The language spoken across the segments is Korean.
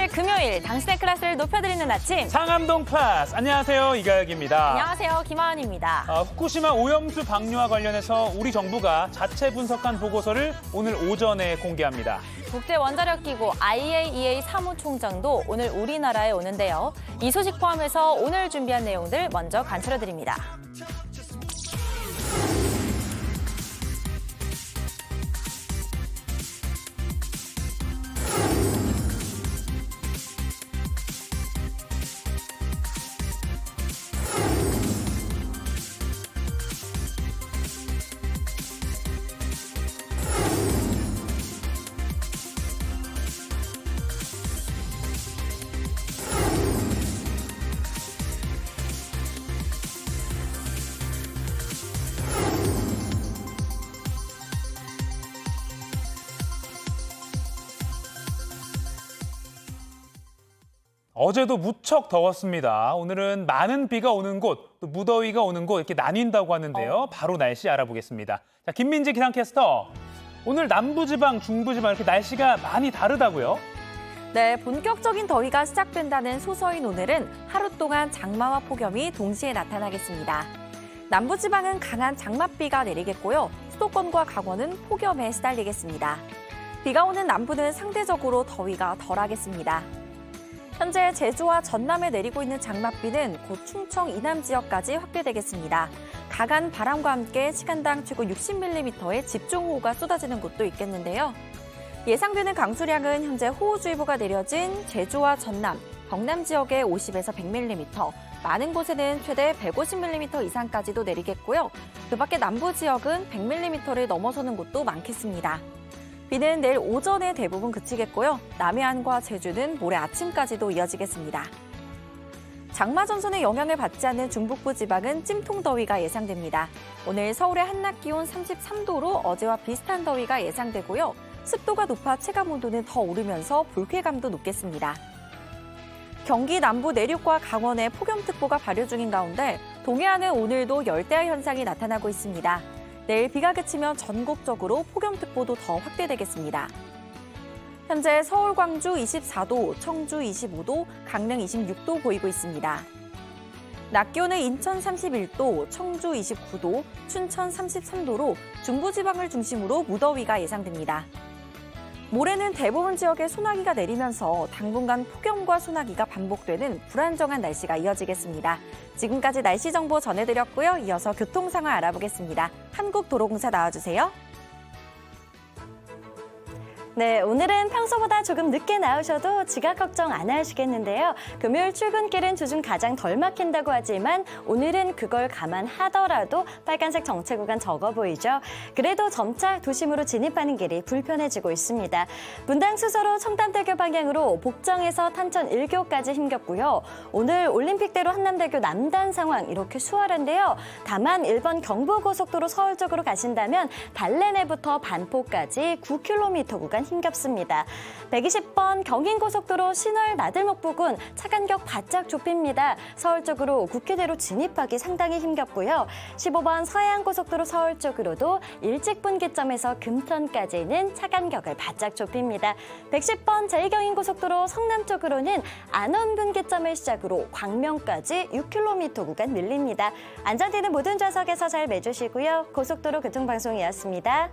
매일 금요일 당신의 클래스를 높여드리는 아침. 상암동 클래스. 안녕하세요. 이가혁입니다. 안녕하세요. 김하은입니다. 후쿠시마 오염수 방류와 관련해서 우리 정부가 자체 분석한 보고서를 오늘 오전에 공개합니다. 국제원자력기구 IAEA 사무총장도 오늘 우리나라에 오는데요. 이 소식 포함해서 오늘 준비한 내용들 먼저 간추려드립니다. 어제도 무척 더웠습니다. 오늘은 많은 비가 오는 곳, 또 무더위가 오는 곳 이렇게 나뉜다고 하는데요. 바로 날씨 알아보겠습니다. 자, 김민지 기상캐스터. 오늘 남부지방, 중부지방 이렇게 날씨가 많이 다르다고요? 네, 본격적인 더위가 시작된다는 소서인 오늘은 하루 동안 장마와 폭염이 동시에 나타나겠습니다. 남부지방은 강한 장맛비가 내리겠고요. 수도권과 강원은 폭염에 시달리겠습니다. 비가 오는 남부는 상대적으로 더위가 덜하겠습니다. 현재 제주와 전남에 내리고 있는 장맛비는 곧 충청 이남 지역까지 확대되겠습니다. 강한 바람과 함께 시간당 최고 60mm의 집중호우가 쏟아지는 곳도 있겠는데요. 예상되는 강수량은 현재 호우주의보가 내려진 제주와 전남, 경남 지역에 50에서 100mm, 많은 곳에는 최대 150mm 이상까지도 내리겠고요. 그 밖에 남부 지역은 100mm를 넘어서는 곳도 많겠습니다. 비는 내일 오전에 대부분 그치겠고요. 남해안과 제주는 모레 아침까지도 이어지겠습니다. 장마 전선의 영향을 받지 않는 중북부 지방은 찜통더위가 예상됩니다. 오늘 서울의 한낮 기온 33도로 어제와 비슷한 더위가 예상되고요. 습도가 높아 체감온도는 더 오르면서 불쾌감도 높겠습니다. 경기 남부 내륙과 강원에 폭염특보가 발효 중인 가운데 동해안은 오늘도 열대야 현상이 나타나고 있습니다. 내일 비가 그치면 전국적으로 폭염특보도 더 확대되겠습니다. 현재 서울, 광주 24도, 청주 25도, 강릉 26도 보이고 있습니다. 낮 기온은 인천 31도, 청주 29도, 춘천 33도로 중부지방을 중심으로 무더위가 예상됩니다. 모레는 대부분 지역에 소나기가 내리면서 당분간 폭염과 소나기가 반복되는 불안정한 날씨가 이어지겠습니다. 지금까지 날씨 정보 전해드렸고요. 이어서 교통 상황 알아보겠습니다. 한국도로공사 나와주세요. 네, 오늘은 평소보다 조금 늦게 나오셔도 지각 걱정 안 하시겠는데요. 금요일 출근길은 주중 가장 덜 막힌다고 하지만 오늘은 그걸 감안하더라도 빨간색 정체 구간 적어 보이죠. 그래도 점차 도심으로 진입하는 길이 불편해지고 있습니다. 분당 수서로 청담대교 방향으로 복정에서 탄천 1교까지 힘겹고요. 오늘 올림픽대로 한남대교 남단 상황 이렇게 수월한데요. 다만 1번 경부고속도로 서울 쪽으로 가신다면 달래내부터 반포까지 9km 구간 힘겹습니다. 120번 경인고속도로 신월 나들목 부근 차 간격 바짝 좁힙니다. 서울 쪽으로 국회대로 진입하기 상당히 힘겹고요. 15번 서해안고속도로 서울 쪽으로도 일직분기점에서 금천까지는 차 간격을 바짝 좁힙니다. 110번 제2경인고속도로 성남 쪽으로는 안원분기점을 시작으로 광명까지 6km 구간 밀립니다. 안전띠는 모든 좌석에서 잘 매주시고요. 고속도로 교통방송이었습니다.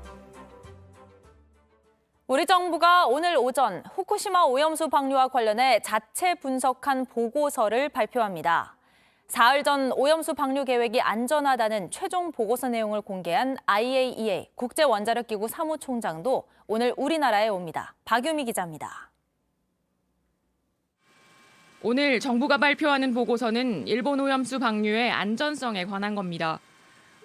우리 정부가 오늘 오전 후쿠시마 오염수 방류와 관련해 자체 분석한 보고서를 발표합니다. 사흘 전 오염수 방류 계획이 안전하다는 최종 보고서 내용을 공개한 IAEA 국제원자력기구 사무총장도 오늘 우리나라에 옵니다. 박유미 기자입니다. 오늘 정부가 발표하는 보고서는 일본 오염수 방류의 안전성에 관한 겁니다.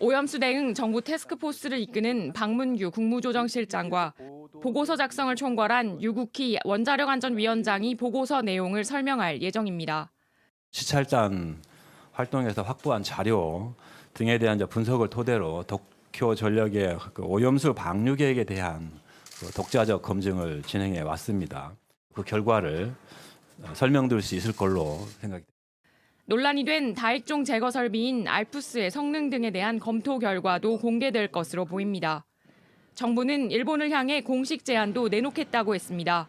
오염수 대응 정부 태스크포스를 이끄는 박문규 국무조정실장과 보고서 작성을 총괄한 유국희 원자력안전위원장이 보고서 내용을 설명할 예정입니다. 시찰단 활동에서 확보한 자료 등에 대한 분석을 토대로 도쿄 전력의 오염수 방류 계획에 대한 독자적 검증을 진행해 왔습니다. 그 결과를 설명드릴 수 있을 걸로 생각됩니다. 논란이 된 다액종 제거 설비인 알프스의 성능 등에 대한 검토 결과도 공개될 것으로 보입니다. 정부는 일본을 향해 공식 제안도 내놓겠다고 했습니다.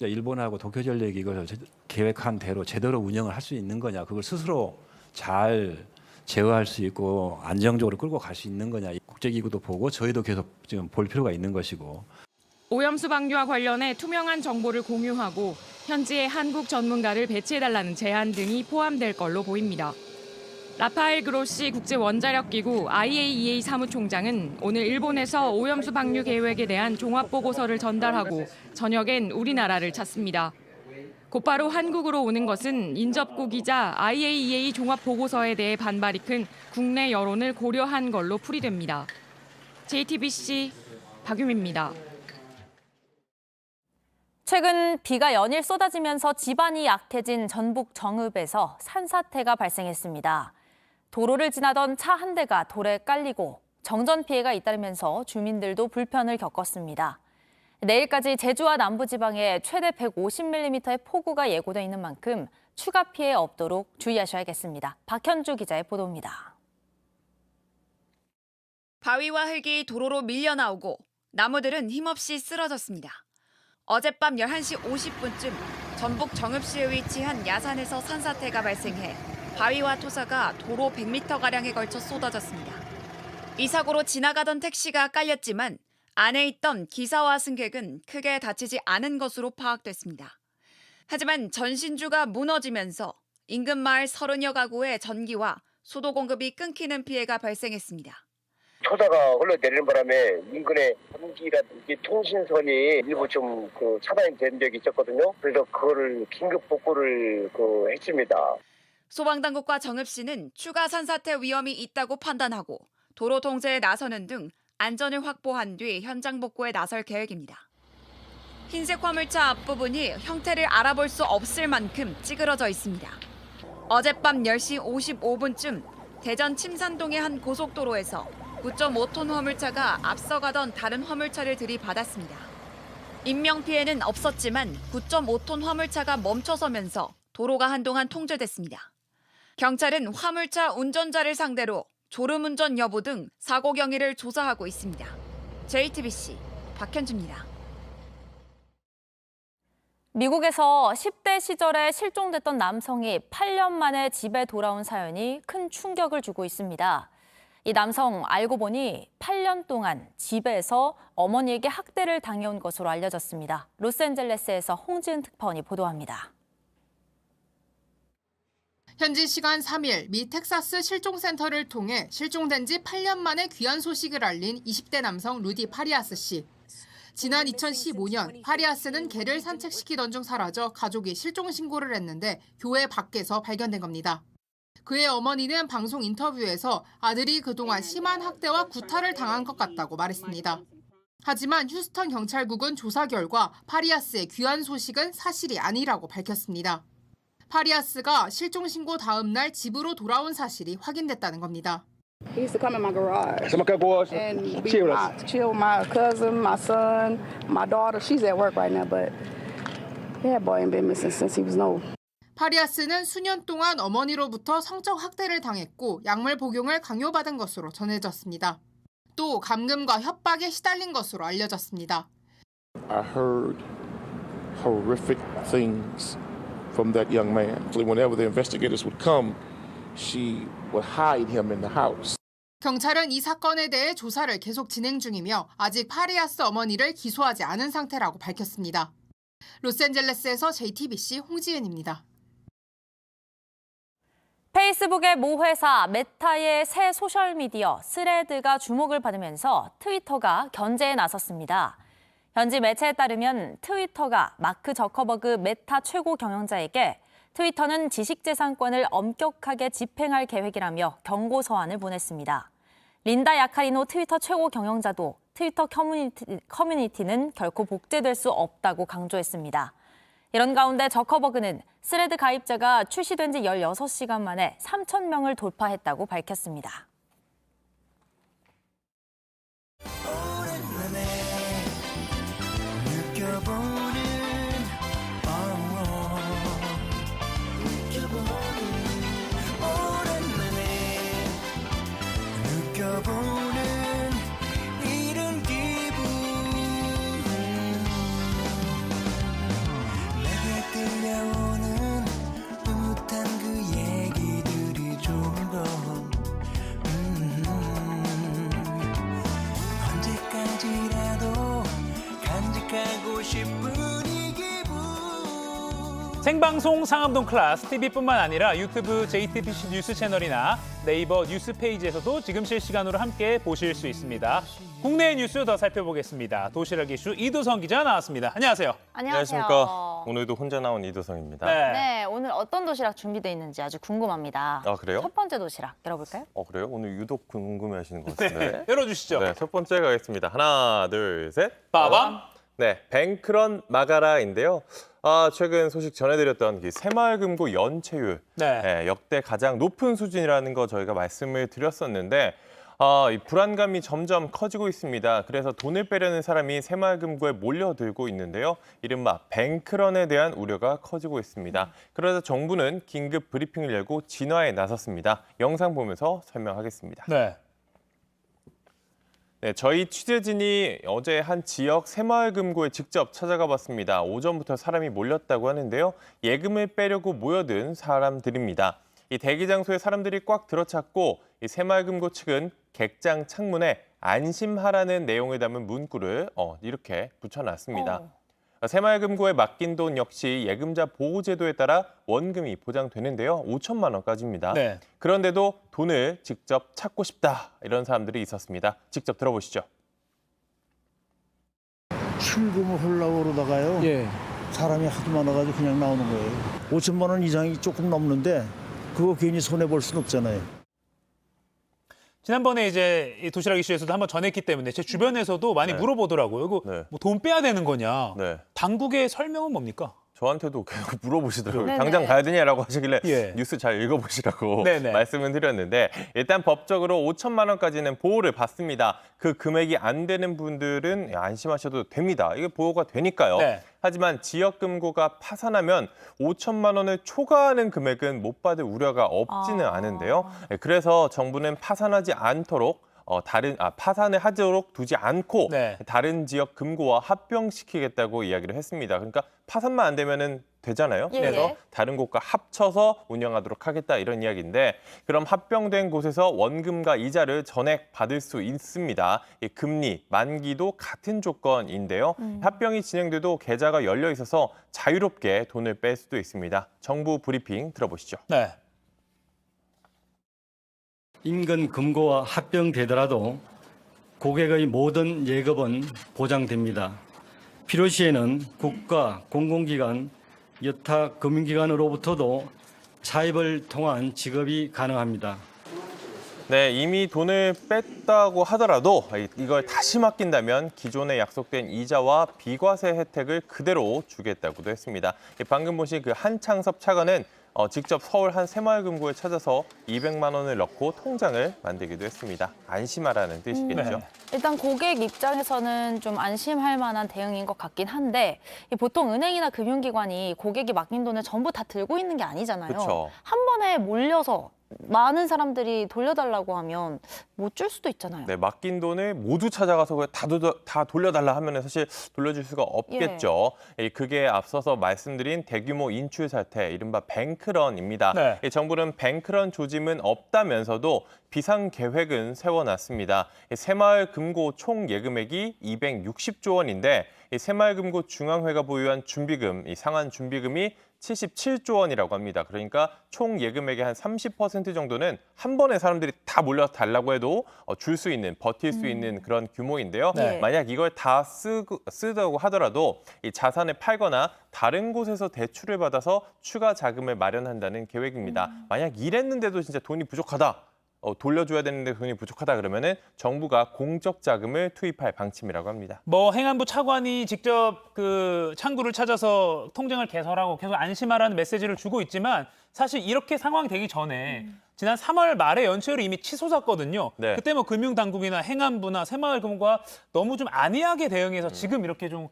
일본하고 도쿄전력이 이걸 계획한 대로 제대로 운영을 할 수 있는 거냐, 그걸 스스로 잘 제어할 수 있고 안정적으로 끌고 갈 수 있는 거냐, 국제기구도 보고 저희도 계속 지금 볼 필요가 있는 것이고. 오염수 방류와 관련해 투명한 정보를 공유하고 현지에 한국 전문가를 배치해달라는 제안 등이 포함될 걸로 보입니다. 라파엘 그로시 국제원자력기구 IAEA 사무총장은 오늘 일본에서 오염수 방류 계획에 대한 종합보고서를 전달하고 저녁엔 우리나라를 찾습니다. 곧바로 한국으로 오는 것은 인접국이자 IAEA 종합보고서에 대해 반발이 큰 국내 여론을 고려한 걸로 풀이됩니다. JTBC 박유미입니다. 최근 비가 연일 쏟아지면서 지반이 약해진 전북 정읍에서 산사태가 발생했습니다. 도로를 지나던 차 한 대가 돌에 깔리고 정전 피해가 잇따르면서 주민들도 불편을 겪었습니다. 내일까지 제주와 남부지방에 최대 150mm의 폭우가 예고돼 있는 만큼 추가 피해 없도록 주의하셔야겠습니다. 박현주 기자의 보도입니다. 바위와 흙이 도로로 밀려나오고 나무들은 힘없이 쓰러졌습니다. 어젯밤 11시 50분쯤 전북 정읍시에 위치한 야산에서 산사태가 발생해 바위와 토사가 도로 100m가량에 걸쳐 쏟아졌습니다. 이 사고로 지나가던 택시가 깔렸지만 안에 있던 기사와 승객은 크게 다치지 않은 것으로 파악됐습니다. 하지만 전신주가 무너지면서 인근 마을 30여 가구의 전기와 수도 공급이 끊기는 피해가 발생했습니다. 토사가 흘러내리는 바람에 인근의 전기라든지 통신선이 일부 좀 차단이 된 적이 있었거든요. 그래서 그거를 긴급 복구를 했습니다. 소방당국과 정읍시는 추가 산사태 위험이 있다고 판단하고 도로 통제에 나서는 등 안전을 확보한 뒤 현장 복구에 나설 계획입니다. 흰색 화물차 앞부분이 형태를 알아볼 수 없을 만큼 찌그러져 있습니다. 어젯밤 10시 55분쯤 대전 침산동의 한 고속도로에서 9.5톤 화물차가 앞서가던 다른 화물차를 들이받았습니다. 인명피해는 없었지만 9.5톤 화물차가 멈춰서면서 도로가 한동안 통제됐습니다. 경찰은 화물차 운전자를 상대로 졸음운전 여부 등 사고 경위를 조사하고 있습니다. JTBC 박현주입니다. 미국에서 10대 시절에 실종됐던 남성이 8년 만에 집에 돌아온 사연이 큰 충격을 주고 있습니다. 이 남성 알고 보니 8년 동안 집에서 어머니에게 학대를 당해온 것으로 알려졌습니다. 로스앤젤레스에서 홍지은 특파원이 보도합니다. 현지 시간 3일 미 텍사스 실종센터를 통해 실종된 지 8년 만에 귀환 소식을 알린 20대 남성 루디 파리아스 씨. 지난 2015년 파리아스는 개를 산책시키던 중 사라져 가족이 실종 신고를 했는데 교회 밖에서 발견된 겁니다. 그의 어머니는 방송 인터뷰에서 아들이 그동안 심한 학대와 구타를 당한 것 같다고 말했습니다. 하지만 휴스턴 경찰국은 조사 결과 파리아스의 귀환 소식은 사실이 아니라고 밝혔습니다. 파리아스가 실종 신고 다음 날 집으로 돌아온 사실이 확인됐다는 겁니다. He used to come in my garage and be chill with my cousin, my son, my daughter. She's at work right now, but that boy ain't been missing since he was no. 파리아스는 수년 동안 어머니로부터 성적 학대를 당했고 약물 복용을 강요받은 것으로 전해졌습니다. 또 감금과 협박에 시달린 것으로 알려졌습니다. I heard horrific things from that young man. Whenever the investigators would come, she would hide him in the house. 경찰은 이 사건에 대해 조사를 계속 진행 중이며 아직 파리아스 어머니를 기소하지 않은 상태라고 밝혔습니다. 로스앤젤레스에서 JTBC 홍지은입니다. 페이스북의 모 회사 메타의 새 소셜미디어 스레드가 주목을 받으면서 트위터가 견제에 나섰습니다. 현지 매체에 따르면 트위터가 마크 저커버그 메타 최고 경영자에게 트위터는 지식재산권을 엄격하게 집행할 계획이라며 경고 서한을 보냈습니다. 린다 야카리노 트위터 최고 경영자도 트위터 커뮤니티는 결코 복제될 수 없다고 강조했습니다. 이런 가운데 저커버그는 스레드 가입자가 출시된 지 16시간 만에 3,000명을 돌파했다고 밝혔습니다. 생방송 상암동 클래스 TV뿐만 아니라 유튜브 JTBC 뉴스 채널이나 네이버 뉴스 페이지에서도 지금 실시간으로 함께 보실 수 있습니다. 국내 뉴스 더 살펴보겠습니다. 도시락 이슈 이도성 기자 나왔습니다. 안녕하세요. 안녕하십니까. 오늘도 혼자 나온 이도성입니다. 네, 오늘 어떤 도시락 준비되어 있는지 아주 궁금합니다. 아, 그래요? 첫 번째 도시락 열어볼까요? 그래요? 오늘 유독 궁금해하시는 것 같은데. 네, 열어주시죠. 네, 첫 번째 가겠습니다. 하나, 둘, 셋. 빠밤. 네, 뱅크런 마가라인데요. 최근 소식 전해드렸던 그 새마을금고 연체율, 네. 역대 가장 높은 수준이라는 거 저희가 말씀을 드렸었는데 이 불안감이 점점 커지고 있습니다. 그래서 돈을 빼려는 사람이 새마을금고에 몰려들고 있는데요. 이른바 뱅크런에 대한 우려가 커지고 있습니다. 그래서 정부는 긴급 브리핑을 열고 진화에 나섰습니다. 영상 보면서 설명하겠습니다. 네. 네, 저희 취재진이 어제 한 지역 새마을금고에 직접 찾아가 봤습니다. 오전부터 사람이 몰렸다고 하는데요. 예금을 빼려고 모여든 사람들입니다. 이 대기 장소에 사람들이 꽉 들어찼고 이 새마을금고 측은 객장 창문에 안심하라는 내용을 담은 문구를 이렇게 붙여놨습니다. 새마을금고에 맡긴 돈 역시 예금자 보호제도에 따라 원금이 보장되는데요. 5천만 원까지입니다. 네. 그런데도 돈을 직접 찾고 싶다 이런 사람들이 있었습니다. 직접 들어보시죠. 출금을 하려고 그러다가요. 사람이 하도 많아가지고 그냥 나오는 거예요. 5천만 원 이상이 조금 넘는데 그거 괜히 손해볼 수는 없잖아요. 지난번에 이제 이 도시락 이슈에서도 한번 전했기 때문에 제 주변에서도 많이 물어보더라고요. 이거 뭐 돈 빼야 되는 거냐? 당국의 설명은 뭡니까? 저한테도 계속 물어보시더라고요. 네네. 당장 가야 되냐라고 하시길래 예. 뉴스 잘 읽어보시라고 네네. 말씀을 드렸는데 일단 법적으로 5천만 원까지는 보호를 받습니다. 그 금액이 안 되는 분들은 안심하셔도 됩니다. 이게 보호가 되니까요. 네. 하지만 지역금고가 파산하면 5천만 원을 초과하는 금액은 못 받을 우려가 없지는 않은데요. 그래서 정부는 파산하지 않도록 파산을 하도록 두지 않고 다른 지역 금고와 합병시키겠다고 이야기를 했습니다. 그러니까 파산만 안 되면은 되잖아요. 그래서 다른 곳과 합쳐서 운영하도록 하겠다 이런 이야기인데 그럼 합병된 곳에서 원금과 이자를 전액 받을 수 있습니다. 이 금리, 만기도 같은 조건인데요. 합병이 진행돼도 계좌가 열려 있어서 자유롭게 돈을 뺄 수도 있습니다. 정부 브리핑 들어보시죠. 네. 인근 금고와 합병되더라도 고객의 모든 예금은 보장됩니다. 필요시에는 국가, 공공기관, 여타 금융기관으로부터도 차입을 통한 지급이 가능합니다. 네, 이미 돈을 뺐다고 하더라도 이걸 다시 맡긴다면 기존에 약속된 이자와 비과세 혜택을 그대로 주겠다고도 했습니다. 방금 보신 그 한창섭 차관은 직접 서울 한 새마을금고에 찾아서 200만 원을 넣고 통장을 만들기도 했습니다. 안심하라는 뜻이겠죠. 일단 고객 입장에서는 좀 안심할 만한 대응인 것 같긴 한데 보통 은행이나 금융기관이 고객이 맡긴 돈을 전부 다 들고 있는 게 아니잖아요. 그쵸. 한 번에 몰려서 많은 사람들이 돌려달라고 하면 못 줄 수도 있잖아요. 네, 맡긴 돈을 모두 찾아가서 다 돌려달라 하면 사실 돌려줄 수가 없겠죠. 그게 앞서서 말씀드린 대규모 인출 사태, 이른바 뱅크런입니다. 정부는 뱅크런 조짐은 없다면서도 비상 계획은 세워놨습니다. 새마을금고 총 예금액이 260조 원인데 새마을금고 중앙회가 보유한 준비금, 상환 준비금이 77조 원이라고 합니다. 그러니까 총 예금액의 한 30% 정도는 한 번에 사람들이 다 몰려서 달라고 해도 줄 수 있는, 버틸 수 있는 그런 규모인데요. 만약 이걸 다 쓰다고 하더라도 이 자산을 팔거나 다른 곳에서 대출을 받아서 추가 자금을 마련한다는 계획입니다. 만약 이랬는데도 진짜 돈이 부족하다. 돌려줘야 되는데 돈이 부족하다 그러면은 정부가 공적 자금을 투입할 방침이라고 합니다. 뭐 행안부 차관이 직접 그 창구를 찾아서 통장을 개설하고 계속 안심하라는 메시지를 주고 있지만 사실 이렇게 상황이 되기 전에 지난 3월 말에 연체율이 이미 치솟았거든요. 그때 뭐 금융당국이나 행안부나 새마을금고가 너무 좀 안이하게 대응해서 지금 이렇게 좀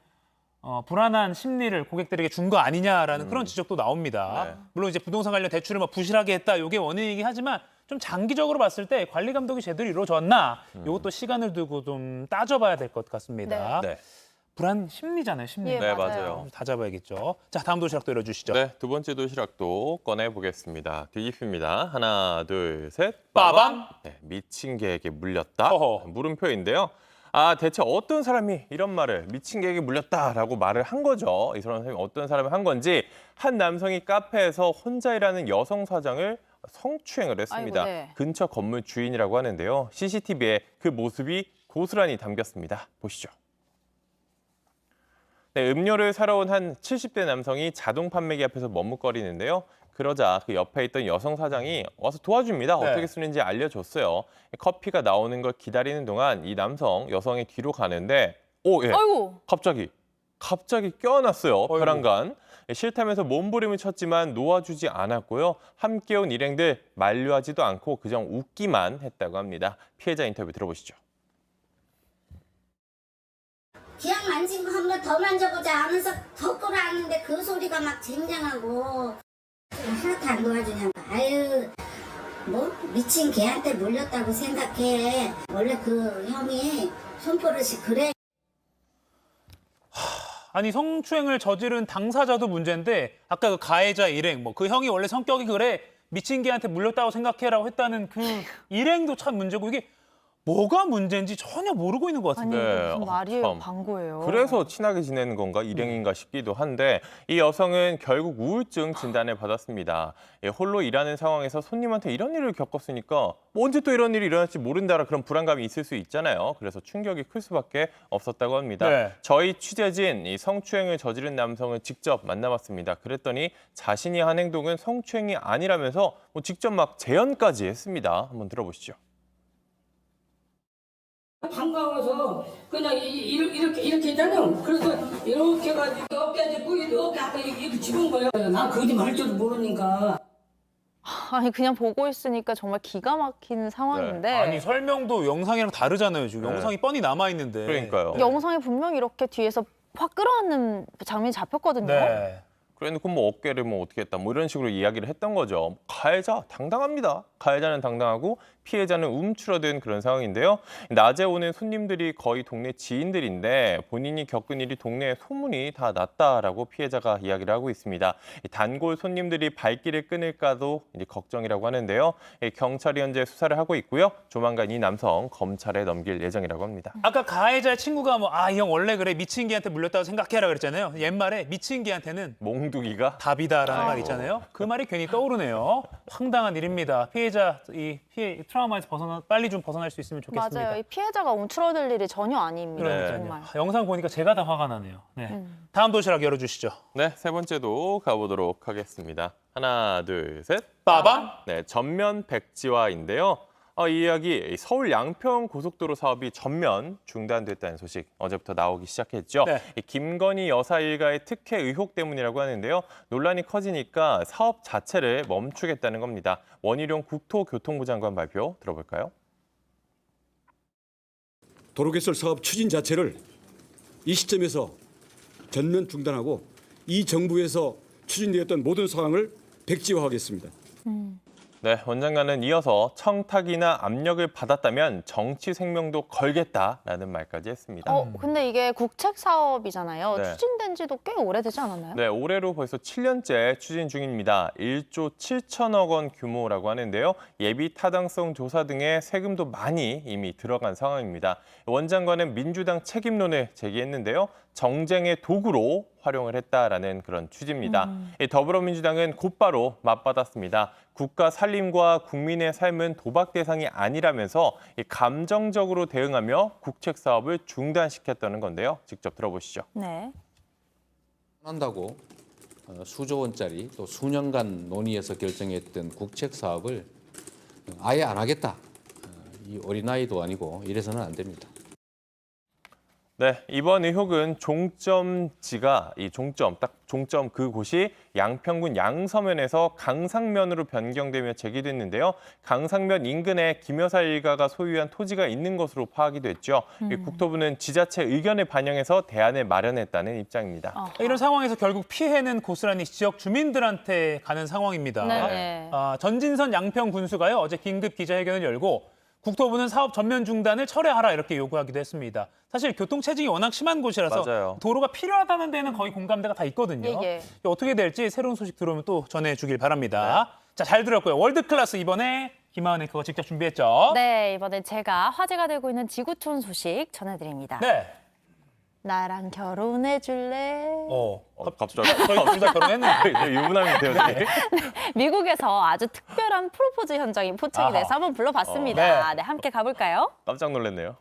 불안한 심리를 고객들에게 준 거 아니냐라는 그런 지적도 나옵니다. 물론 이제 부동산 관련 대출을 뭐 부실하게 했다, 이게 원인이긴 하지만 좀 장기적으로 봤을 때 관리 감독이 제대로 이루어졌나, 이것도 시간을 두고 좀 따져봐야 될 것 같습니다. 불안 심리잖아요, 심리. 네, 맞아요. 다 잡아야겠죠. 자, 다음 도시락도 열어주시죠. 네, 두 번째 도시락도 꺼내보겠습니다. 뒤집힙니다. 하나, 둘, 셋. 빠밤. 네, 미친 개에게 물렸다. 어허. 물음표인데요. 대체 어떤 사람이 이런 말을 미친 개에게 물렸다라고 말을 한 거죠. 이 사람이 어떤 사람이 한 건지 한 남성이 카페에서 혼자 일하는 여성 사장을 성추행을 했습니다. 아이고, 네. 근처 건물 주인이라고 하는데요. CCTV에 그 모습이 고스란히 담겼습니다. 보시죠. 네, 음료를 사러 온 한 70대 남성이 자동 판매기 앞에서 머뭇거리는데요. 그러자 그 옆에 있던 여성 사장이 와서 도와줍니다. 네. 어떻게 쓰는지 알려줬어요. 커피가 나오는 걸 기다리는 동안 이 남성, 여성이 뒤로 가는데 예. 아이고. 갑자기 껴안았어요. 벼랑간. 싫다면서 몸부림을 쳤지만 놓아주지 않았고요. 함께 온 일행들 만류하지도 않고 그저 웃기만 했다고 합니다. 피해자 인터뷰 들어보시죠. 그냥 만진 거 한 번 더 만져보자 하면서 더 끌어안는데 그 소리가 막 쟁쟁하고 하나도 안 도와주냐고. 아유, 뭐 미친 개한테 물렸다고 생각해. 원래 그 형이 손버릇이 그래. 아니 성추행을 저지른 당사자도 문제인데 아까 그 가해자 일행 뭐 그 형이 원래 성격이 그래 미친 개한테 물렸다고 생각해라고 했다는 그 일행도 참 문제고 이게 뭐가 문제인지 전혀 모르고 있는 것 같은데. 아니, 무슨 말이에요, 참. 광고예요. 그래서 친하게 지내는 건가 일행인가 싶기도 한데 이 여성은 결국 우울증 진단을 받았습니다. 홀로 일하는 상황에서 손님한테 이런 일을 겪었으니까 뭐 언제 또 이런 일이 일어날지 모른다라 그런 불안감이 있을 수 있잖아요. 그래서 충격이 클 수밖에 없었다고 합니다. 네. 저희 취재진 이 성추행을 저지른 남성을 직접 만나봤습니다. 그랬더니 자신이 한 행동은 성추행이 아니라면서 뭐 직접 막 재연까지 했습니다. 한번 들어보시죠. 반가워서 그냥 이렇게 했잖아요. 그래서 이렇게 해가지고 어깨 짚고 이렇게 아까 이렇게 집은 거예요. 난 거짓말 할 줄도 모르니까. 아니 그냥 보고 있으니까 정말 기가 막히는 상황인데 아니 설명도 영상이랑 다르잖아요. 지금 네. 영상이 뻔히 남아 있는데. 그러니까요. 영상에 분명히 이렇게 뒤에서 확 끌어안는 장면이 잡혔거든요. 네. 그래놓고 뭐 어깨를 뭐 어떻게 했다 뭐 이런 식으로 이야기를 했던 거죠. 가해자 당당합니다. 가해자는 당당하고 피해자는 움츠러든 그런 상황인데요. 낮에 오는 손님들이 거의 동네 지인들인데 본인이 겪은 일이 동네에 소문이 다 났다라고 피해자가 이야기를 하고 있습니다. 단골 손님들이 발길을 끊을까도 이제 걱정이라고 하는데요. 경찰이 현재 수사를 하고 있고요. 조만간 이 남성 검찰에 넘길 예정이라고 합니다. 아까 가해자의 친구가 뭐 이 형 원래 그래 미친 개한테 물렸다고 생각해라 그랬잖아요. 옛말에 미친 개한테는 몽둥이가 답이다라는 말 있잖아요. 그 말이 괜히 떠오르네요. 황당한 일입니다. 피해자 이 트라우마에서 빨리 좀 벗어날 수 있으면 좋겠습니다. 맞아요. 이 피해자가 움츠러들 일이 전혀 아닙니다. 네. 정말. 영상 보니까 제가 다 화가 나네요. 네. 다음 도시락 열어주시죠. 네, 세 번째도 가보도록 하겠습니다. 하나, 둘, 셋. 빠밤. 네, 전면 백지화인데요. 이 이야기 서울 양평 고속도로 사업이 전면 중단됐다는 소식 어제부터 나오기 시작했죠. 네. 이 김건희 여사 일가의 특혜 의혹 때문이라고 하는데요. 논란이 커지니까 사업 자체를 멈추겠다는 겁니다. 원희룡 국토교통부 장관 발표 들어볼까요? 도로개설 사업 추진 자체를 이 시점에서 전면 중단하고 이 정부에서 추진되었던 모든 상황을 백지화하겠습니다. 네, 원 장관은 이어서 청탁이나 압력을 받았다면 정치 생명도 걸겠다라는 말까지 했습니다. 근데 이게 국책 사업이잖아요. 네. 추진된 지도 꽤 오래되지 않았나요? 네, 올해로 벌써 7년째 추진 중입니다. 1조 7천억 원 규모라고 하는데요. 예비 타당성 조사 등의 세금도 많이 이미 들어간 상황입니다. 원 장관은 민주당 책임론을 제기했는데요. 정쟁의 도구로 활용을 했다라는 그런 취지입니다. 더불어민주당은 곧바로 맞받았습니다. 국가 살림과 국민의 삶은 도박 대상이 아니라면서 감정적으로 대응하며 국책 사업을 중단시켰다는 건데요. 직접 들어보시죠. 네. 한다고 수조 원짜리 또 수년간 논의해서 결정했던 국책 사업을 아예 안 하겠다. 이 어린아이도 아니고 이래서는 안 됩니다. 네, 이번 의혹은 종점지가 종점 그곳이 양평군 양서면에서 강상면으로 변경되며 제기됐는데요. 강상면 인근에 김 여사 일가가 소유한 토지가 있는 것으로 파악이 됐죠. 국토부는 지자체 의견을 반영해서 대안을 마련했다는 입장입니다. 이런 상황에서 결국 피해는 고스란히 지역 주민들한테 가는 상황입니다. 네. 전진선 양평 군수가요 어제 긴급 기자회견을 열고 국토부는 사업 전면 중단을 철회하라 이렇게 요구하기도 했습니다. 사실 교통 체증이 워낙 심한 곳이라서 맞아요. 도로가 필요하다는 데는 거의 공감대가 다 있거든요. 예. 어떻게 될지 새로운 소식 들어오면 또 전해주길 바랍니다. 자, 잘 들었고요. 월드클래스 이번에 김하은 앵커가 직접 준비했죠. 네, 이번엔 제가 화제가 되고 있는 지구촌 소식 전해드립니다. 네. 나랑 결혼해 줄래? 갑자기 둘 다 결혼했는데. 유부남이 되었네. 미국에서 아주 특별한 프로포즈 현장이 포착이 돼서 한번 불러봤습니다. 네, 함께 가볼까요? 깜짝 놀랐네요.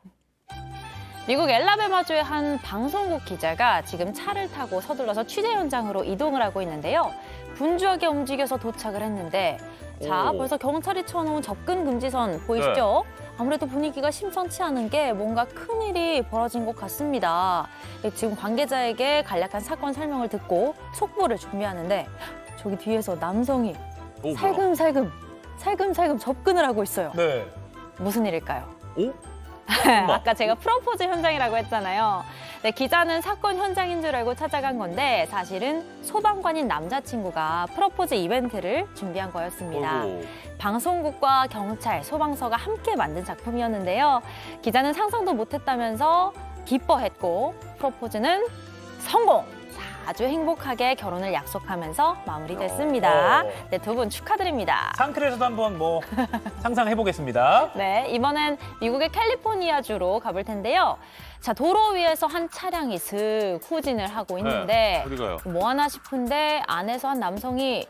미국 엘라베마주의 한 방송국 기자가 지금 차를 타고 서둘러서 취재 현장으로 이동을 하고 있는데요. 분주하게 움직여서 도착을 했는데 자, 벌써 경찰이 쳐놓은 접근 금지선 보이시죠? 아무래도 분위기가 심상치 않은 게 뭔가 큰일이 벌어진 것 같습니다. 지금 관계자에게 간략한 사건 설명을 듣고 속보를 준비하는데 저기 뒤에서 남성이 살금살금 접근을 하고 있어요. 네. 무슨 일일까요? 오? 아까 제가 프로포즈 현장이라고 했잖아요. 네, 기자는 사건 현장인 줄 알고 찾아간 건데 사실은 소방관인 남자친구가 프로포즈 이벤트를 준비한 거였습니다. 방송국과 경찰, 소방서가 함께 만든 작품이었는데요. 기자는 상상도 못했다면서 기뻐했고 프로포즈는 성공! 아주 행복하게 결혼을 약속하면서 마무리됐습니다. 네, 두 분 축하드립니다. 상클에서도 한번 상상해보겠습니다. 네, 이번엔 미국의 캘리포니아주로 가볼 텐데요. 자, 도로 위에서 한 차량이 슥 후진을 하고 있는데 어디 가요? 뭐 하나 싶은데 안에서 한 남성이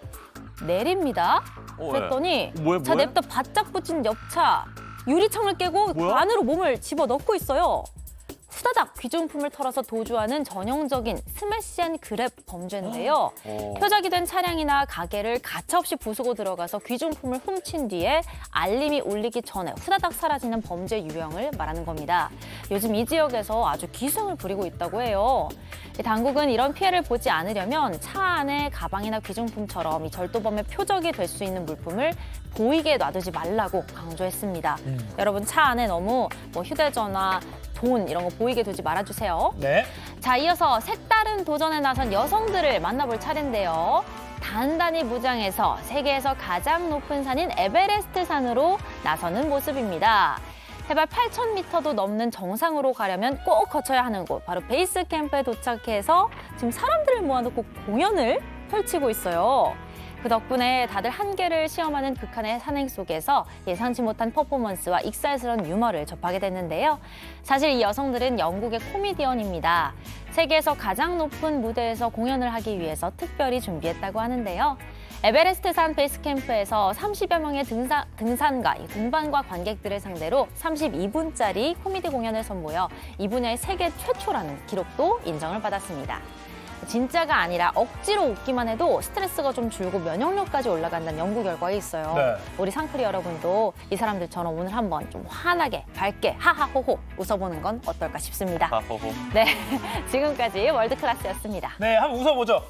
내립니다. 그랬더니 자, 냅다 바짝 붙인 옆차 유리창을 깨고 그 안으로 몸을 집어넣고 있어요. 후다닥 귀중품을 털어서 도주하는 전형적인 스매시 앤 그랩 범죄인데요. 표적이 된 차량이나 가게를 가차없이 부수고 들어가서 귀중품을 훔친 뒤에 알림이 울리기 전에 후다닥 사라지는 범죄 유형을 말하는 겁니다. 요즘 이 지역에서 아주 기승을 부리고 있다고 해요. 당국은 이런 피해를 보지 않으려면 차 안에 가방이나 귀중품처럼 이 절도범의 표적이 될 수 있는 물품을 보이게 놔두지 말라고 강조했습니다. 여러분 차 안에 너무 휴대전화, 돈 이런 거 보이게 두지 말아주세요. 네. 자, 이어서 색다른 도전에 나선 여성들을 만나볼 차례인데요. 단단히 무장해서 세계에서 가장 높은 산인 에베레스트 산으로 나서는 모습입니다. 해발 8,000m도 넘는 정상으로 가려면 꼭 거쳐야 하는 곳, 바로 베이스 캠프에 도착해서 지금 사람들을 모아놓고 공연을 펼치고 있어요. 그 덕분에 다들 한계를 시험하는 극한의 산행 속에서 예상치 못한 퍼포먼스와 익살스러운 유머를 접하게 됐는데요. 사실 이 여성들은 영국의 코미디언입니다. 세계에서 가장 높은 무대에서 공연을 하기 위해서 특별히 준비했다고 하는데요. 에베레스트 산 베이스 캠프에서 30여 명의 등산가, 등반과 관객들을 상대로 32분짜리 코미디 공연을 선보여 이 분야의 세계 최초라는 기록도 인정을 받았습니다. 진짜가 아니라 억지로 웃기만 해도 스트레스가 좀 줄고 면역력까지 올라간다는 연구 결과가 있어요. 네. 우리 상크리 여러분도 이 사람들처럼 오늘 한번 좀 환하게, 밝게, 하하호호 웃어보는 건 어떨까 싶습니다. 하호호. 네, 지금까지 월드클래스였습니다. 네, 한번 웃어보죠.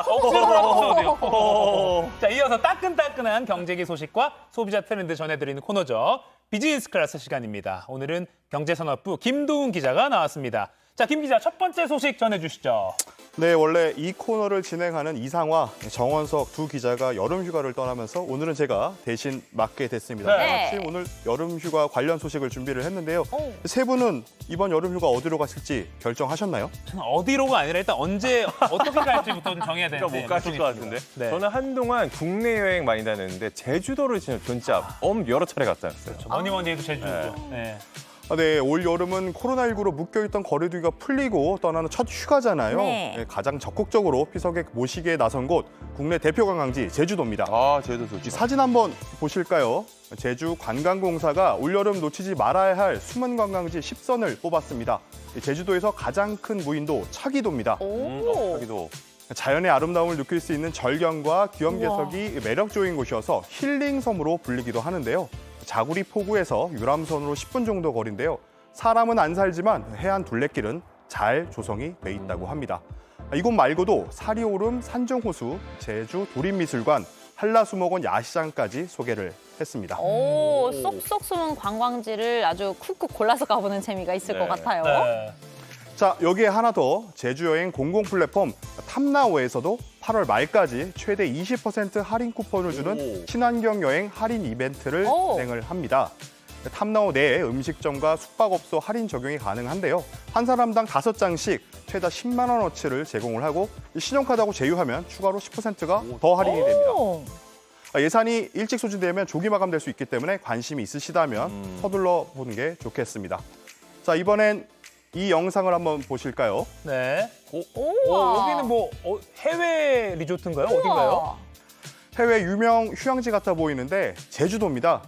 억지로 웃어도 돼요. 자, 이어서 따끈따끈한 경제기 소식과 소비자 트렌드 전해드리는 코너죠. 비즈니스 클래스 시간입니다. 오늘은 경제산업부 김도훈 기자가 나왔습니다. 자, 김 기자, 첫 번째 소식 전해주시죠. 네, 원래 이 코너를 진행하는 이상화, 정원석 두 기자가 여름 휴가를 떠나면서 오늘은 제가 대신 맡게 됐습니다. 네. 마침 오늘 여름 휴가 관련 소식을 준비를 했는데요. 세 분은 이번 여름 휴가 어디로 가실지 결정하셨나요? 저는 어디로가 아니라 일단 언제 어떻게 갈지부터 좀 정해야 되는데. 못 가실 것 같은데. 네. 저는 한동안 국내 여행 많이 다녔는데 제주도를 진짜 여러 차례 갔다 왔어요. 뭐니 해도 제주도죠. 네. 네, 올 여름은 코로나19로 묶여있던 거리두기가 풀리고 떠나는 첫 휴가잖아요. 네. 가장 적극적으로 피서객 모시기에 나선 곳 국내 대표 관광지 제주도입니다. 제주도 좋죠. 사진 한번 보실까요? 제주 관광공사가 올여름 놓치지 말아야 할 숨은 관광지 10선을 뽑았습니다. 제주도에서 가장 큰 무인도 차기도입니다. 차기도. 자연의 아름다움을 느낄 수 있는 절경과 귀염개석이 매력적인 곳이어서 힐링섬으로 불리기도 하는데요. 자구리 포구에서 유람선으로 10분 정도 거리인데요. 사람은 안 살지만 해안 둘레길은 잘 조성이 돼 있다고 합니다. 이곳 말고도 사리오름 산정호수, 제주 도립미술관, 한라수목원 야시장까지 소개를 했습니다. 오, 쏙쏙 숨은 관광지를 아주 쿡쿡 골라서 가보는 재미가 있을 것 같아요. 네. 자, 여기에 하나 더 제주여행 공공 플랫폼 탐나오에서도 8월 말까지 최대 20% 할인 쿠폰을 주는 친환경 여행 할인 이벤트를 진행을 합니다. 탐나오 내에 음식점과 숙박업소 할인 적용이 가능한데요. 한 사람당 5장씩 최다 10만 원어치를 제공을 하고 신용카드하고 제휴하면 추가로 10%가 더 할인이 됩니다. 예산이 일찍 소진되면 조기 마감될 수 있기 때문에 관심이 있으시다면 서둘러 보는 게 좋겠습니다. 자, 이번엔 이 영상을 한번 보실까요? 네. 여기는 뭐 해외 리조트인가요? 어딘가요? 해외 유명 휴양지 같아 보이는데 제주도입니다.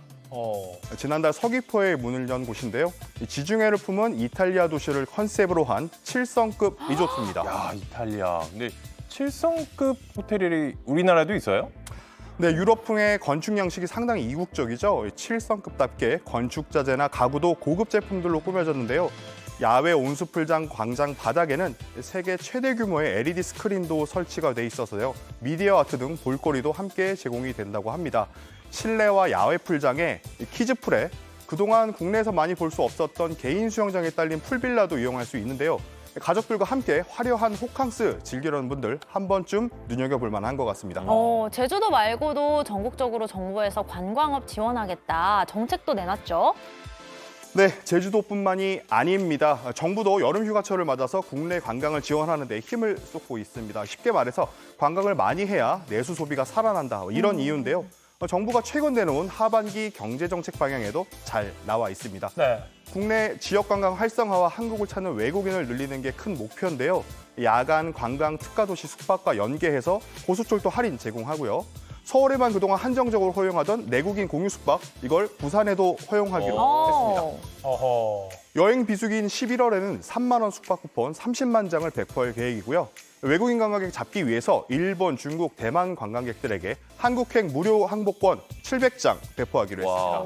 지난달 서귀포에 문을 연 곳인데요. 이 지중해를 품은 이탈리아 도시를 컨셉으로 한 7성급 리조트입니다. 야, 이탈리아. 근데 7성급 호텔이 우리나라에도 있어요? 네, 유럽풍의 건축 양식이 상당히 이국적이죠. 7성급답게 건축 자재나 가구도 고급 제품들로 꾸며졌는데요. 야외 온수풀장 광장 바닥에는 세계 최대 규모의 LED 스크린도 설치가 돼 있어서요. 미디어 아트 등 볼거리도 함께 제공이 된다고 합니다. 실내와 야외 풀장에 키즈풀에 그동안 국내에서 많이 볼 수 없었던 개인 수영장에 딸린 풀빌라도 이용할 수 있는데요. 가족들과 함께 화려한 호캉스 즐기려는 분들 한 번쯤 눈여겨볼 만한 것 같습니다. 제주도 말고도 전국적으로 정부에서 관광업 지원하겠다 정책도 내놨죠. 네, 제주도뿐만이 아닙니다. 정부도 여름 휴가철을 맞아서 국내 관광을 지원하는 데 힘을 쏟고 있습니다. 쉽게 말해서 관광을 많이 해야 내수 소비가 살아난다. 이런 이유인데요. 정부가 최근 내놓은 하반기 경제정책 방향에도 잘 나와 있습니다. 네. 국내 지역관광 활성화와 한국을 찾는 외국인을 늘리는 게 큰 목표인데요. 야간 관광 특가도시 숙박과 연계해서 고속철도 할인 제공하고요. 서울에만 그동안 한정적으로 허용하던 내국인 공유 숙박, 이걸 부산에도 허용하기로 했습니다. 여행 비수기인 11월에는 3만 원 숙박 쿠폰 30만 장을 배포할 계획이고요. 외국인 관광객 잡기 위해서 일본, 중국, 대만 관광객들에게 한국행 무료 항복권 700장 배포하기로 했습니다.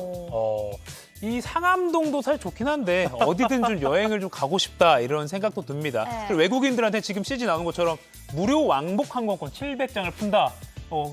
이 상암동도 사실 좋긴 한데 어디든 좀 여행을 좀 가고 싶다 이런 생각도 듭니다. 그리고 외국인들한테 지금 CG 나오는 것처럼 무료 왕복 항공권 700장을 푼다.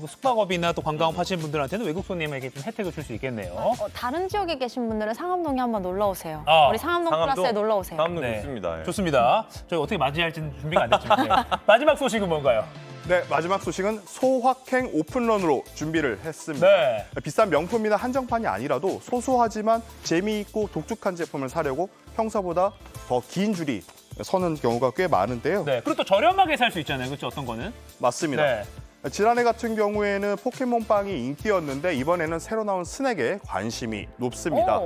숙박업이나 또 관광업 하시는 분들한테는 외국 손님에게 좀 혜택을 줄 수 있겠네요. 다른 지역에 계신 분들은 상암동에 한번 놀러 오세요. 우리 상암동 플러스에 놀러 오세요. 상암동 좋습니다. 좋습니다. 저희 어떻게 맞이할지는 준비가 안 됐지만 마지막 소식은 뭔가요? 네, 마지막 소식은 소확행 오픈런으로 준비를 했습니다. 네. 비싼 명품이나 한정판이 아니라도 소소하지만 재미있고 독특한 제품을 사려고 평소보다 더 긴 줄이 서는 경우가 꽤 많은데요. 네, 그리고 또 저렴하게 살 수 있잖아요. 그렇죠? 어떤 거는? 맞습니다. 네. 지난해 같은 경우에는 포켓몬빵이 인기였는데 이번에는 새로 나온 스낵에 관심이 높습니다.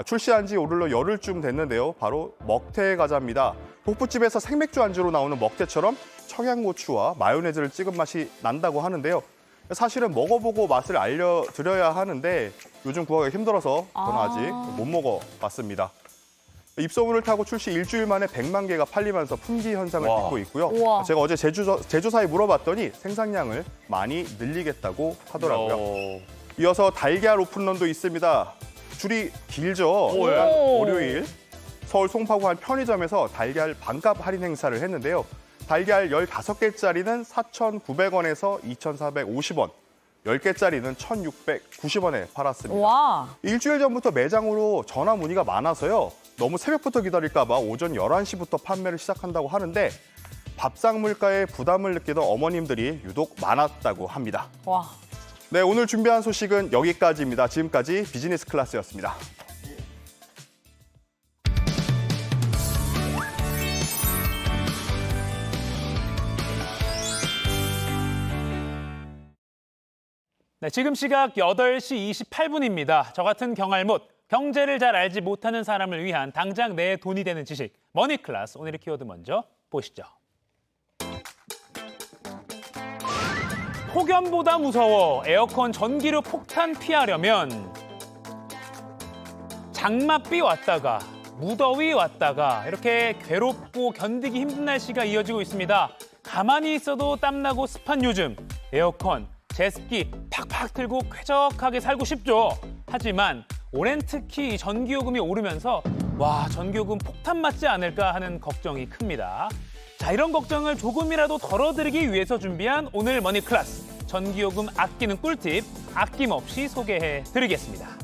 출시한 지 오늘로 열흘쯤 됐는데요. 바로 먹태 과자입니다. 복부집에서 생맥주 안주로 나오는 먹태처럼 청양고추와 마요네즈를 찍은 맛이 난다고 하는데요. 사실은 먹어보고 맛을 알려드려야 하는데 요즘 구하기가 힘들어서 저는 아직 못 먹어봤습니다. 입소문을 타고 출시 일주일 만에 100만 개가 팔리면서 품귀 현상을 빚고 있고요. 제가 어제 제조사에 물어봤더니 생산량을 많이 늘리겠다고 하더라고요. 이어서 달걀 오픈런도 있습니다. 줄이 길죠. 월요일 서울 송파구 한 편의점에서 달걀 반값 할인 행사를 했는데요. 달걀 15개짜리는 4,900원에서 2,450원. 10개짜리는 1,690원에 팔았습니다. 일주일 전부터 매장으로 전화 문의가 많아서요. 너무 새벽부터 기다릴까 봐 오전 11시부터 판매를 시작한다고 하는데 밥상 물가에 부담을 느끼던 어머님들이 유독 많았다고 합니다. 네, 오늘 준비한 소식은 여기까지입니다. 지금까지 비즈니스 클래스였습니다. 네, 지금 시각 8시 28분입니다. 저 같은 경알못, 경제를 잘 알지 못하는 사람을 위한 당장 내 돈이 되는 지식, 머니클래스. 오늘의 키워드 먼저 보시죠. 폭염보다 무서워. 에어컨 전기료 폭탄 피하려면 장맛비 왔다가 무더위 왔다가 이렇게 괴롭고 견디기 힘든 날씨가 이어지고 있습니다. 가만히 있어도 땀나고 습한 요즘, 에어컨, 제습기 팍팍 틀고 쾌적하게 살고 싶죠. 하지만 올해는 특히 이 전기요금이 오르면서 전기요금 폭탄 맞지 않을까 하는 걱정이 큽니다. 자, 이런 걱정을 조금이라도 덜어드리기 위해서 준비한 오늘 머니클래스. 전기요금 아끼는 꿀팁 아낌없이 소개해드리겠습니다.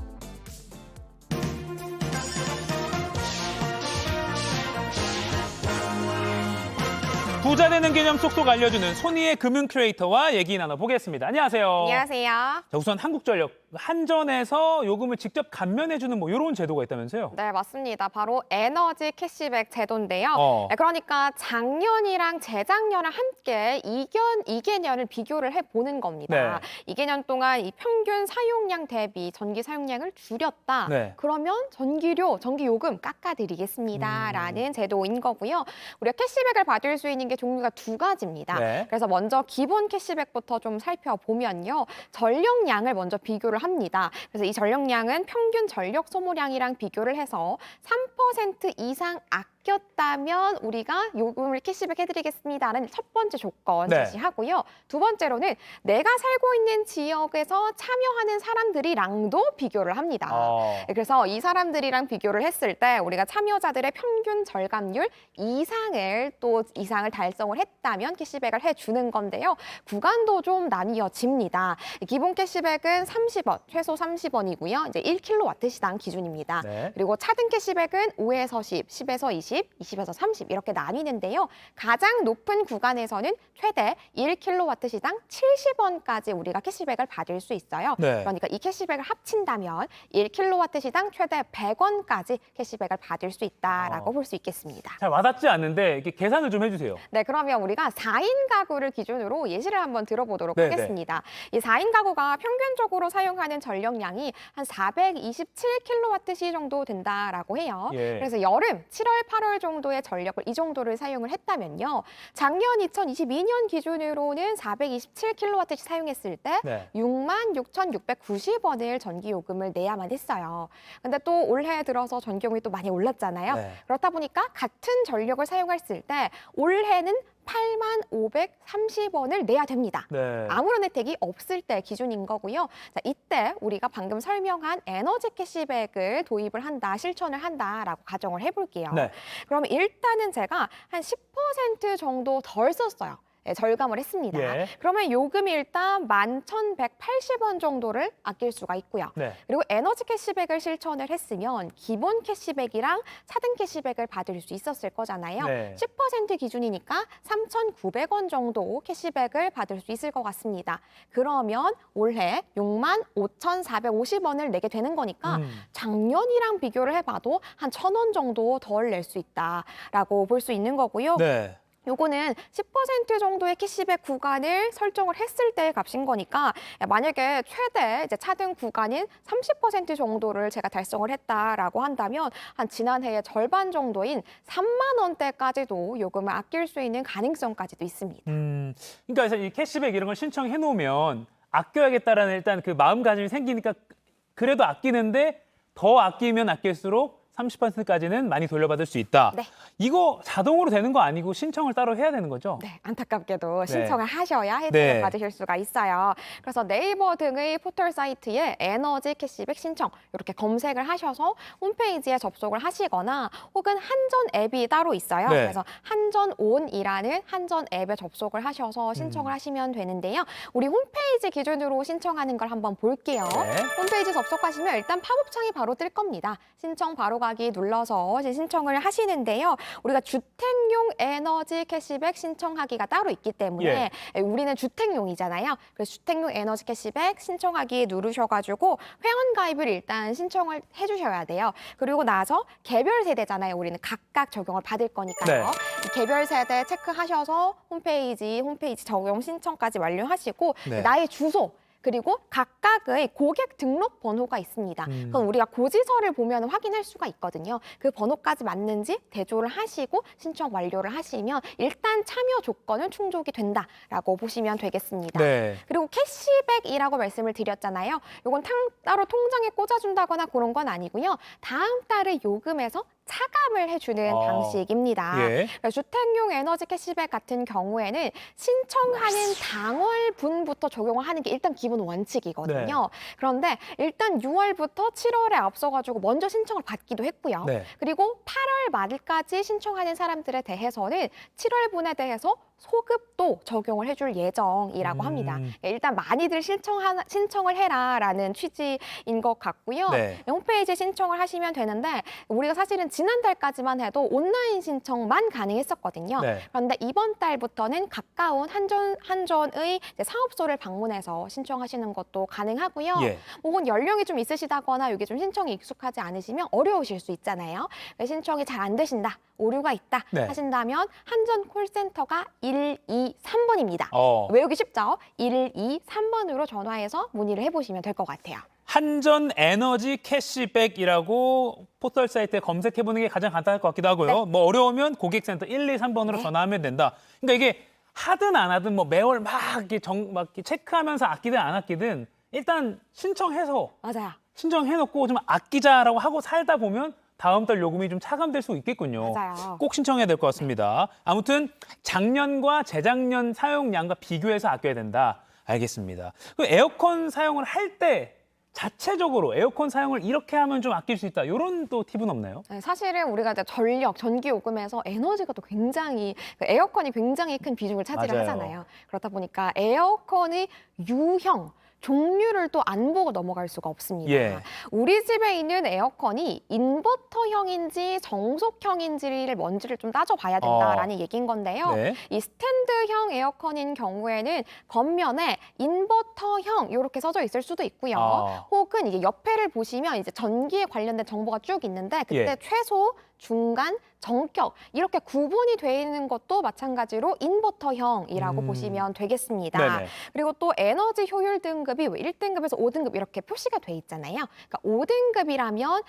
부자 되는 개념 쏙쏙 알려주는 손희의 금융 크리에이터와 얘기 나눠보겠습니다. 안녕하세요. 안녕하세요. 자, 우선 한국전력 한전에서 요금을 직접 감면해주는 뭐 이런 제도가 있다면서요? 네, 맞습니다. 바로 에너지 캐시백 제도인데요. 네, 그러니까 작년이랑 재작년을 함께 2개년을 비교를 해보는 겁니다. 네. 2개년 동안 이 평균 사용량 대비 전기 사용량을 줄였다. 네. 그러면 전기요금 깎아드리겠습니다. 라는 제도인 거고요. 우리가 캐시백을 받을 수 있는 게 종류가 두 가지입니다. 네. 그래서 먼저 기본 캐시백부터 좀 살펴보면요. 전력량을 먼저 비교를 합니다. 그래서 이 전력량은 평균 전력 소모량이랑 비교를 해서 3% 이상 아꼈다면 우리가 요금을 캐시백 해드리겠습니다라는 첫 번째 조건 제시하고요. 두 번째로는 내가 살고 있는 지역에서 참여하는 사람들이랑도 비교를 합니다. 그래서 이 사람들이랑 비교를 했을 때 우리가 참여자들의 평균 절감률 이상을 달성을 했다면 캐시백을 해주는 건데요. 구간도 좀 나뉘어집니다. 기본 캐시백은 30원, 최소 30원이고요. 이제 1kW시당 기준입니다. 네. 그리고 차등 캐시백은 5에서 10, 10에서 20, 20에서 30 이렇게 나뉘는데요. 가장 높은 구간에서는 최대 1kW시당 70원까지 우리가 캐시백을 받을 수 있어요. 네. 그러니까 이 캐시백을 합친다면 1kW시당 최대 100원까지 캐시백을 받을 수 있다라고 볼 수 있겠습니다. 잘 와닿지 않는데 이렇게 계산을 좀 해주세요. 네, 그러면 우리가 4인 가구를 기준으로 예시를 한번 들어보도록 네네. 하겠습니다. 이 4인 가구가 평균적으로 사용하는 전력량이 한 427kWh 정도 된다라고 해요. 예. 그래서 여름 7월, 8월 정도의 전력을 이 정도를 사용을 했다면요. 작년 2022년 기준으로는 427kWh 사용했을 때 네. 66,690원을 전기요금을 내야만 했어요. 근데 또 올해 들어서 전기요금이 또 많이 올랐잖아요. 네. 그렇다 보니까 같은 전력을 사용했을 때 올해는 81,530원을 내야 됩니다. 네. 아무런 혜택이 없을 때 기준인 거고요. 자, 이때 우리가 방금 설명한 에너지 캐시백을 도입을 한다, 실천을 한다라고 가정을 해볼게요. 네. 그럼 일단은 제가 한 10% 정도 덜 썼어요. 네, 절감을 했습니다. 예. 그러면 요금이 일단 11,180원 정도를 아낄 수가 있고요. 네. 그리고 에너지 캐시백을 실천을 했으면 기본 캐시백이랑 차등 캐시백을 받을 수 있었을 거잖아요. 네. 10% 기준이니까 3,900원 정도 캐시백을 받을 수 있을 것 같습니다. 그러면 올해 65,450원을 내게 되는 거니까 작년이랑 비교를 해봐도 한 1,000원 정도 덜 낼 수 있다라고 볼 수 있는 거고요. 네. 요거는 10% 정도의 캐시백 구간을 설정을 했을 때의 값인 거니까 만약에 최대 이제 차등 구간인 30% 정도를 제가 달성을 했다라고 한다면 한 지난해의 절반 정도인 3만 원대까지도 요금을 아낄 수 있는 가능성까지도 있습니다. 그러니까 이 캐시백 이런 걸 신청해 놓으면 아껴야겠다라는 일단 그 마음가짐이 생기니까 그래도 아끼는데 더 아끼면 아낄수록 30%까지는 많이 돌려받을 수 있다. 네. 이거 자동으로 되는 거 아니고 신청을 따로 해야 되는 거죠? 네, 안타깝게도 네. 신청을 하셔야 혜택을 네. 받으실 수가 있어요. 그래서 네이버 등의 포털 사이트에 에너지 캐시백 신청 이렇게 검색을 하셔서 홈페이지에 접속을 하시거나 혹은 한전 앱이 따로 있어요. 네. 그래서 한전온이라는 한전 앱에 접속을 하셔서 신청을 하시면 되는데요. 우리 홈페이지 기준으로 신청하는 걸 한번 볼게요. 네. 홈페이지 접속하시면 일단 팝업창이 바로 뜰 겁니다. 신청 바로 가기 눌러서 이제 신청을 하시는데요. 우리가 주택용 에너지 캐시백 신청하기가 따로 있기 때문에 우리는 주택용이잖아요. 그래서 주택용 에너지 캐시백 신청하기 누르셔가지고 회원 가입을 일단 신청을 해주셔야 돼요. 그리고 나서 개별 세대잖아요. 우리는 각각 적용을 받을 거니까요. 네. 이 개별 세대 체크하셔서 홈페이지 적용 신청까지 완료하시고 네. 나의 주소 그리고 각각의 고객 등록 번호가 있습니다. 그건 우리가 고지서를 보면 확인할 수가 있거든요. 그 번호까지 맞는지 대조를 하시고 신청 완료를 하시면 일단 참여 조건은 충족이 된다라고 보시면 되겠습니다. 네. 그리고 캐시백이라고 말씀을 드렸잖아요. 이건 따로 통장에 꽂아준다거나 그런 건 아니고요. 다음 달의 요금에서 차감을 해주는 방식입니다. 예. 주택용 에너지 캐시백 같은 경우에는 신청하는 당월분부터 적용을 하는 게 일단 기본 원칙이거든요. 네. 그런데 일단 6월부터 7월에 앞서가지고 먼저 신청을 받기도 했고요. 네. 그리고 8월 말까지 신청하는 사람들에 대해서는 7월분에 대해서 소급도 적용을 해줄 예정이라고 합니다. 일단 많이들 신청을 해라라는 취지인 것 같고요. 네. 홈페이지에 신청을 하시면 되는데 우리가 사실은 지난달까지만 해도 온라인 신청만 가능했었거든요. 네. 그런데 이번 달부터는 가까운 한전의 이제 사업소를 방문해서 신청하시는 것도 가능하고요. 예. 혹은 연령이 좀 있으시다거나 이게 좀 신청이 익숙하지 않으시면 어려우실 수 있잖아요. 신청이 잘 안 되신다, 오류가 있다 네. 하신다면 한전 콜센터가 123번입니다. 외우기 쉽죠? 123번으로 전화해서 문의를 해보시면 될 것 같아요. 한전 에너지 캐시백이라고 포털 사이트에 검색해보는 게 가장 간단할 것 같기도 하고요. 네. 뭐 어려우면 고객센터 123번으로 전화하면 된다. 그러니까 이게 하든 안 하든 뭐 매월 막 이렇게 체크하면서 아끼든 안 아끼든 일단 신청해서 맞아요. 신청해놓고 좀 아끼자라고 하고 살다 보면 다음 달 요금이 좀 차감될 수 있겠군요. 맞아요. 꼭 신청해야 될 것 같습니다. 아무튼 작년과 재작년 사용량과 비교해서 아껴야 된다. 알겠습니다. 그 에어컨 사용을 할 때 자체적으로 에어컨 사용을 이렇게 하면 좀 아낄 수 있다. 이런 또 팁은 없나요? 네, 사실은 우리가 이제 전기 요금에서 에너지가 또 굉장히 에어컨이 굉장히 큰 비중을 차지를 맞아요. 하잖아요. 그렇다 보니까 에어컨의 유형 종류를 또 안 보고 넘어갈 수가 없습니다. 예. 우리 집에 있는 에어컨이 인버터형인지 정속형인지를 뭔지를 좀 따져봐야 된다라는 얘기인 건데요. 네. 이 스탠드형 에어컨인 경우에는 겉면에 인버터형 이렇게 써져 있을 수도 있고요. 혹은 이게 옆에를 보시면 이제 전기에 관련된 정보가 쭉 있는데 그때 예. 최소, 중간, 정격 이렇게 구분이 되어 있는 것도 마찬가지로 인버터형이라고 보시면 되겠습니다. 네네. 그리고 또 에너지 효율 등급이 1등급에서 5등급 이렇게 표시가 돼 있잖아요. 그러니까 5등급이라면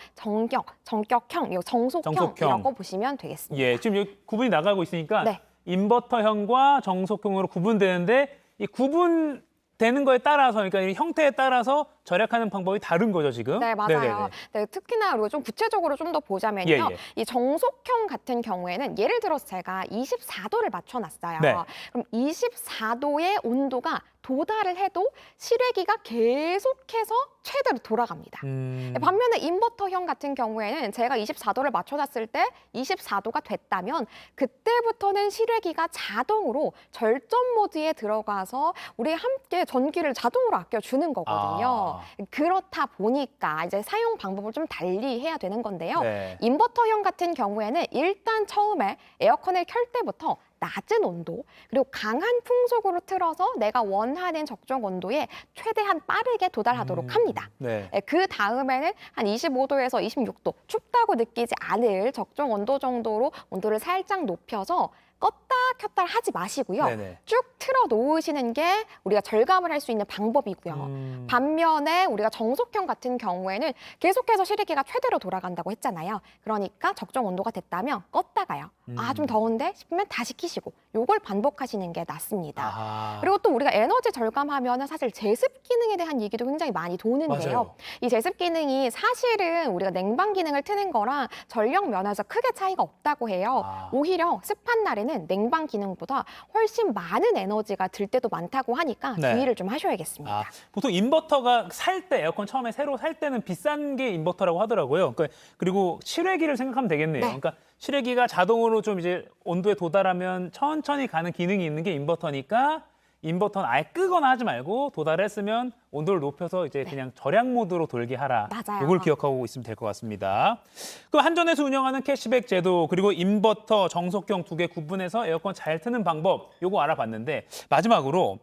정격형, 정속형이라고 보시면 되겠습니다. 예, 지금 여기 구분이 나가고 있으니까 네. 인버터형과 정속형으로 구분되는데 이 구분되는 거에 따라서 그러니까 이 형태에 따라서 절약하는 방법이 다른 거죠, 지금? 네, 맞아요. 네네네. 네, 특히나 그리고 좀 구체적으로 좀 더 보자면요. 예, 예. 이 정속형 같은 경우에는 예를 들어서 제가 24도를 맞춰놨어요. 네. 그럼 24도의 온도가 도달을 해도 실외기가 계속해서 최대로 돌아갑니다. 반면에 인버터형 같은 경우에는 제가 24도를 맞춰놨을 때 24도가 됐다면 그때부터는 실외기가 자동으로 절전 모드에 들어가서 우리 함께 전기를 자동으로 아껴주는 거거든요. 그렇다 보니까 이제 사용 방법을 좀 달리 해야 되는 건데요. 네. 인버터형 같은 경우에는 일단 처음에 에어컨을 켤 때부터 낮은 온도 그리고 강한 풍속으로 틀어서 내가 원하는 적정 온도에 최대한 빠르게 도달하도록 합니다. 네. 그 다음에는 한 25도에서 26도 춥다고 느끼지 않을 적정 온도 정도로 온도를 살짝 높여서 껐다 켰다 하지 마시고요. 네네. 쭉 틀어 놓으시는 게 우리가 절감을 할 수 있는 방법이고요. 반면에 우리가 정속형 같은 경우에는 계속해서 실외기가 최대로 돌아간다고 했잖아요. 그러니까 적정 온도가 됐다면 껐다가요. 아, 좀 더운데 싶으면 다시 켜시고 요걸 반복하시는 게 낫습니다. 그리고 또 우리가 에너지 절감하면 사실 제습 기능에 대한 얘기도 굉장히 많이 도는데요. 맞아요. 이 제습 기능이 사실은 우리가 냉방 기능을 트는 거랑 전력 면에서 크게 차이가 없다고 해요. 오히려 습한 날에는 냉방 기능보다 훨씬 많은 에너지가 들 때도 많다고 하니까 네. 주의를 좀 하셔야겠습니다. 보통 인버터가 살 때 에어컨 처음에 새로 살 때는 비싼 게 인버터라고 하더라고요. 그리고 실외기를 생각하면 되겠네요. 네. 그러니까 실외기가 자동으로 좀 이제 온도에 도달하면 천천히 가는 기능이 있는 게 인버터니까 인버터는 아예 끄거나 하지 말고 도달했으면 온도를 높여서 이제 그냥 절약 모드로 돌게 하라. 맞아요. 이걸 기억하고 있으면 될 것 같습니다. 그럼 한전에서 운영하는 캐시백 제도 그리고 인버터, 정속형 두 개 구분해서 에어컨 잘 트는 방법 요거 알아봤는데 마지막으로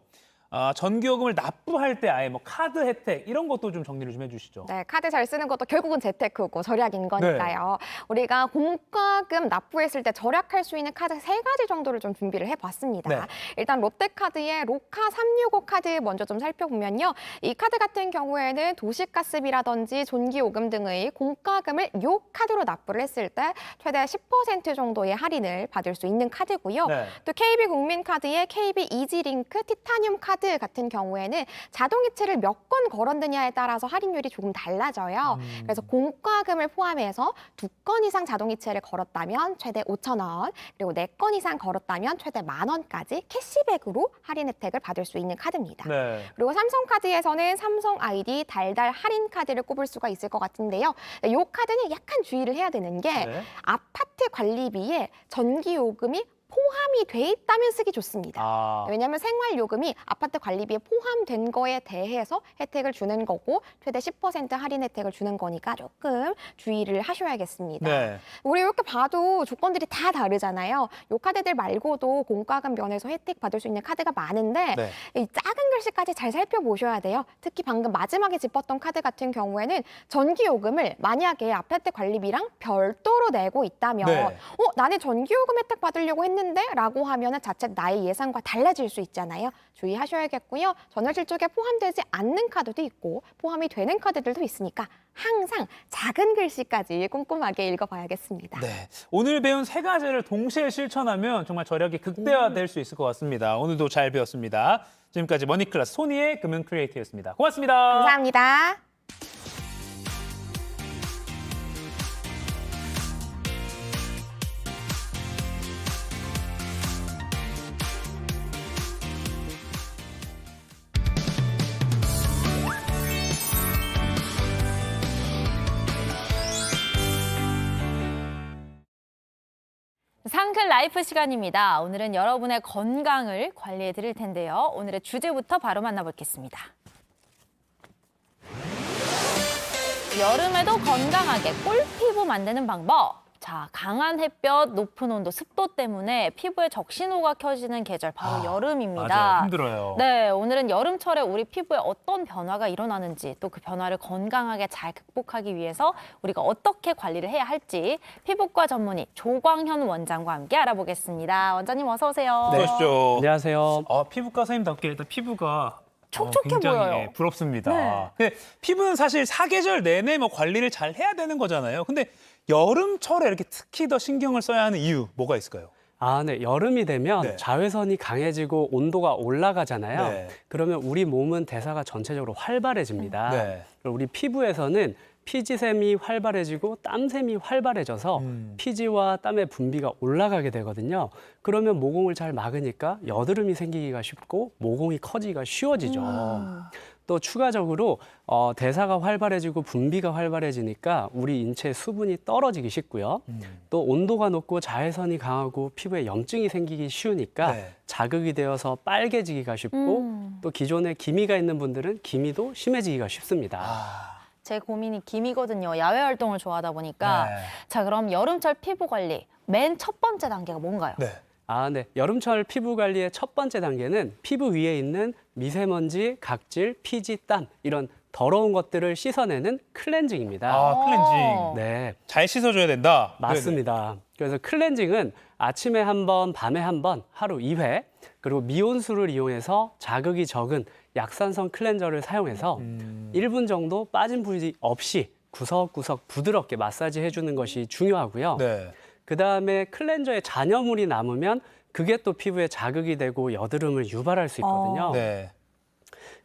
전기요금을 납부할 때 아예 뭐 카드 혜택 이런 것도 좀 정리를 좀 해주시죠. 네, 카드 잘 쓰는 것도 결국은 재테크고 절약인 거니까요. 우리가 공과금 납부했을 때 절약할 수 있는 카드 3가지 정도를 좀 준비를 해봤습니다. 네. 일단 롯데카드의 로카 365 카드 먼저 좀 살펴보면요. 이 카드 같은 경우에는 도시가스비라든지 전기요금 등의 공과금을 이 카드로 납부를 했을 때 최대 10% 정도의 할인을 받을 수 있는 카드고요. 네. 또 KB국민카드의 KB 이지링크 티타늄 카드 같은 경우에는 자동이체를 몇 건 걸었느냐에 따라서 할인율이 조금 달라져요. 그래서 공과금을 포함해서 2건 이상 자동이체를 걸었다면 최대 5,000원, 그리고 4건 이상 걸었다면 최대 10,000원까지 캐시백으로 할인 혜택을 받을 수 있는 카드입니다. 네. 그리고 삼성카드에서는 삼성 아이디 달달 할인 카드를 꼽을 수가 있을 것 같은데요. 이 카드는 약간 주의를 해야 되는 게 아파트 관리비에 전기요금이 포함이 돼 있다면 쓰기 좋습니다. 아. 왜냐하면 생활요금이 아파트 관리비에 포함된 거에 대해서 혜택을 주는 거고 최대 10% 할인 혜택을 주는 거니까 조금 주의를 하셔야겠습니다. 네. 우리 이렇게 봐도 조건들이 다 다르잖아요. 요 카드들 말고도 공과금 면에서 혜택 받을 수 있는 카드가 많은데 네. 이 작은 글씨까지 잘 살펴보셔야 돼요. 특히 방금 마지막에 짚었던 카드 같은 경우에는 전기요금을 만약에 아파트 관리비랑 별도로 내고 있다면 네. 나는 전기요금 혜택 받으려고 했는데 라고 하면 자칫 나의 예상과 달라질 수 있잖아요. 주의하셔야겠고요. 전월실적에 포함되지 않는 카드도 있고 포함이 되는 카드들도 있으니까 항상 작은 글씨까지 꼼꼼하게 읽어봐야겠습니다. 네. 오늘 배운 3가지를 동시에 실천하면 정말 절약이 극대화될 수 있을 것 같습니다. 오늘도 잘 배웠습니다. 지금까지 머니클래스 소니의 금융 크리에이터였습니다. 고맙습니다. 감사합니다. 상클 라이프 시간입니다. 오늘은 여러분의 건강을 관리해 드릴 텐데요. 오늘의 주제부터 바로 만나보겠습니다. 여름에도 건강하게 꿀피부 만드는 방법. 자, 강한 햇볕, 높은 온도, 습도 때문에 피부에 적신호가 켜지는 계절 바로 여름입니다. 맞아요. 힘들어요. 네, 오늘은 여름철에 우리 피부에 어떤 변화가 일어나는지 또 그 변화를 건강하게 잘 극복하기 위해서 우리가 어떻게 관리를 해야 할지 피부과 전문의 조광현 원장과 함께 알아보겠습니다. 원장님 어서 오세요. 네, 오십시오. 안녕하세요. 피부과 선생님답게 일단 피부가 촉촉해 굉장히 보여요. 부럽습니다. 네. 근데 피부는 사실 사계절 내내 뭐 관리를 잘 해야 되는 거잖아요. 근데 여름철에 이렇게 특히 더 신경을 써야 하는 이유 뭐가 있을까요? 네. 여름이 되면 네. 자외선이 강해지고 온도가 올라가잖아요. 네. 그러면 우리 몸은 대사가 전체적으로 활발해집니다. 네. 그리고 우리 피부에서는 피지샘이 활발해지고 땀샘이 활발해져서 피지와 땀의 분비가 올라가게 되거든요. 그러면 모공을 잘 막으니까 여드름이 생기기가 쉽고 모공이 커지기가 쉬워지죠. 또 추가적으로 대사가 활발해지고 분비가 활발해지니까 우리 인체의 수분이 떨어지기 쉽고요. 또 온도가 높고 자외선이 강하고 피부에 염증이 생기기 쉬우니까 네. 자극이 되어서 빨개지기가 쉽고 또 기존에 기미가 있는 분들은 기미도 심해지기가 쉽습니다. 제 고민이 기미거든요. 야외 활동을 좋아하다 보니까. 네. 자, 그럼 여름철 피부 관리 맨 첫 번째 단계가 뭔가요? 네. 네. 여름철 피부 관리의 첫 번째 단계는 피부 위에 있는 미세먼지, 각질, 피지, 땀 이런 더러운 것들을 씻어내는 클렌징입니다. 클렌징. 네. 잘 씻어줘야 된다. 맞습니다. 그래서 클렌징은 아침에 한 번, 밤에 한 번, 하루 2회, 그리고 미온수를 이용해서 자극이 적은 약산성 클렌저를 사용해서 1분 정도 빠진 부위 없이 구석구석 부드럽게 마사지 해주는 것이 중요하고요. 네. 그다음에 클렌저에 잔여물이 남으면 그게 또 피부에 자극이 되고 여드름을 유발할 수 있거든요. 네.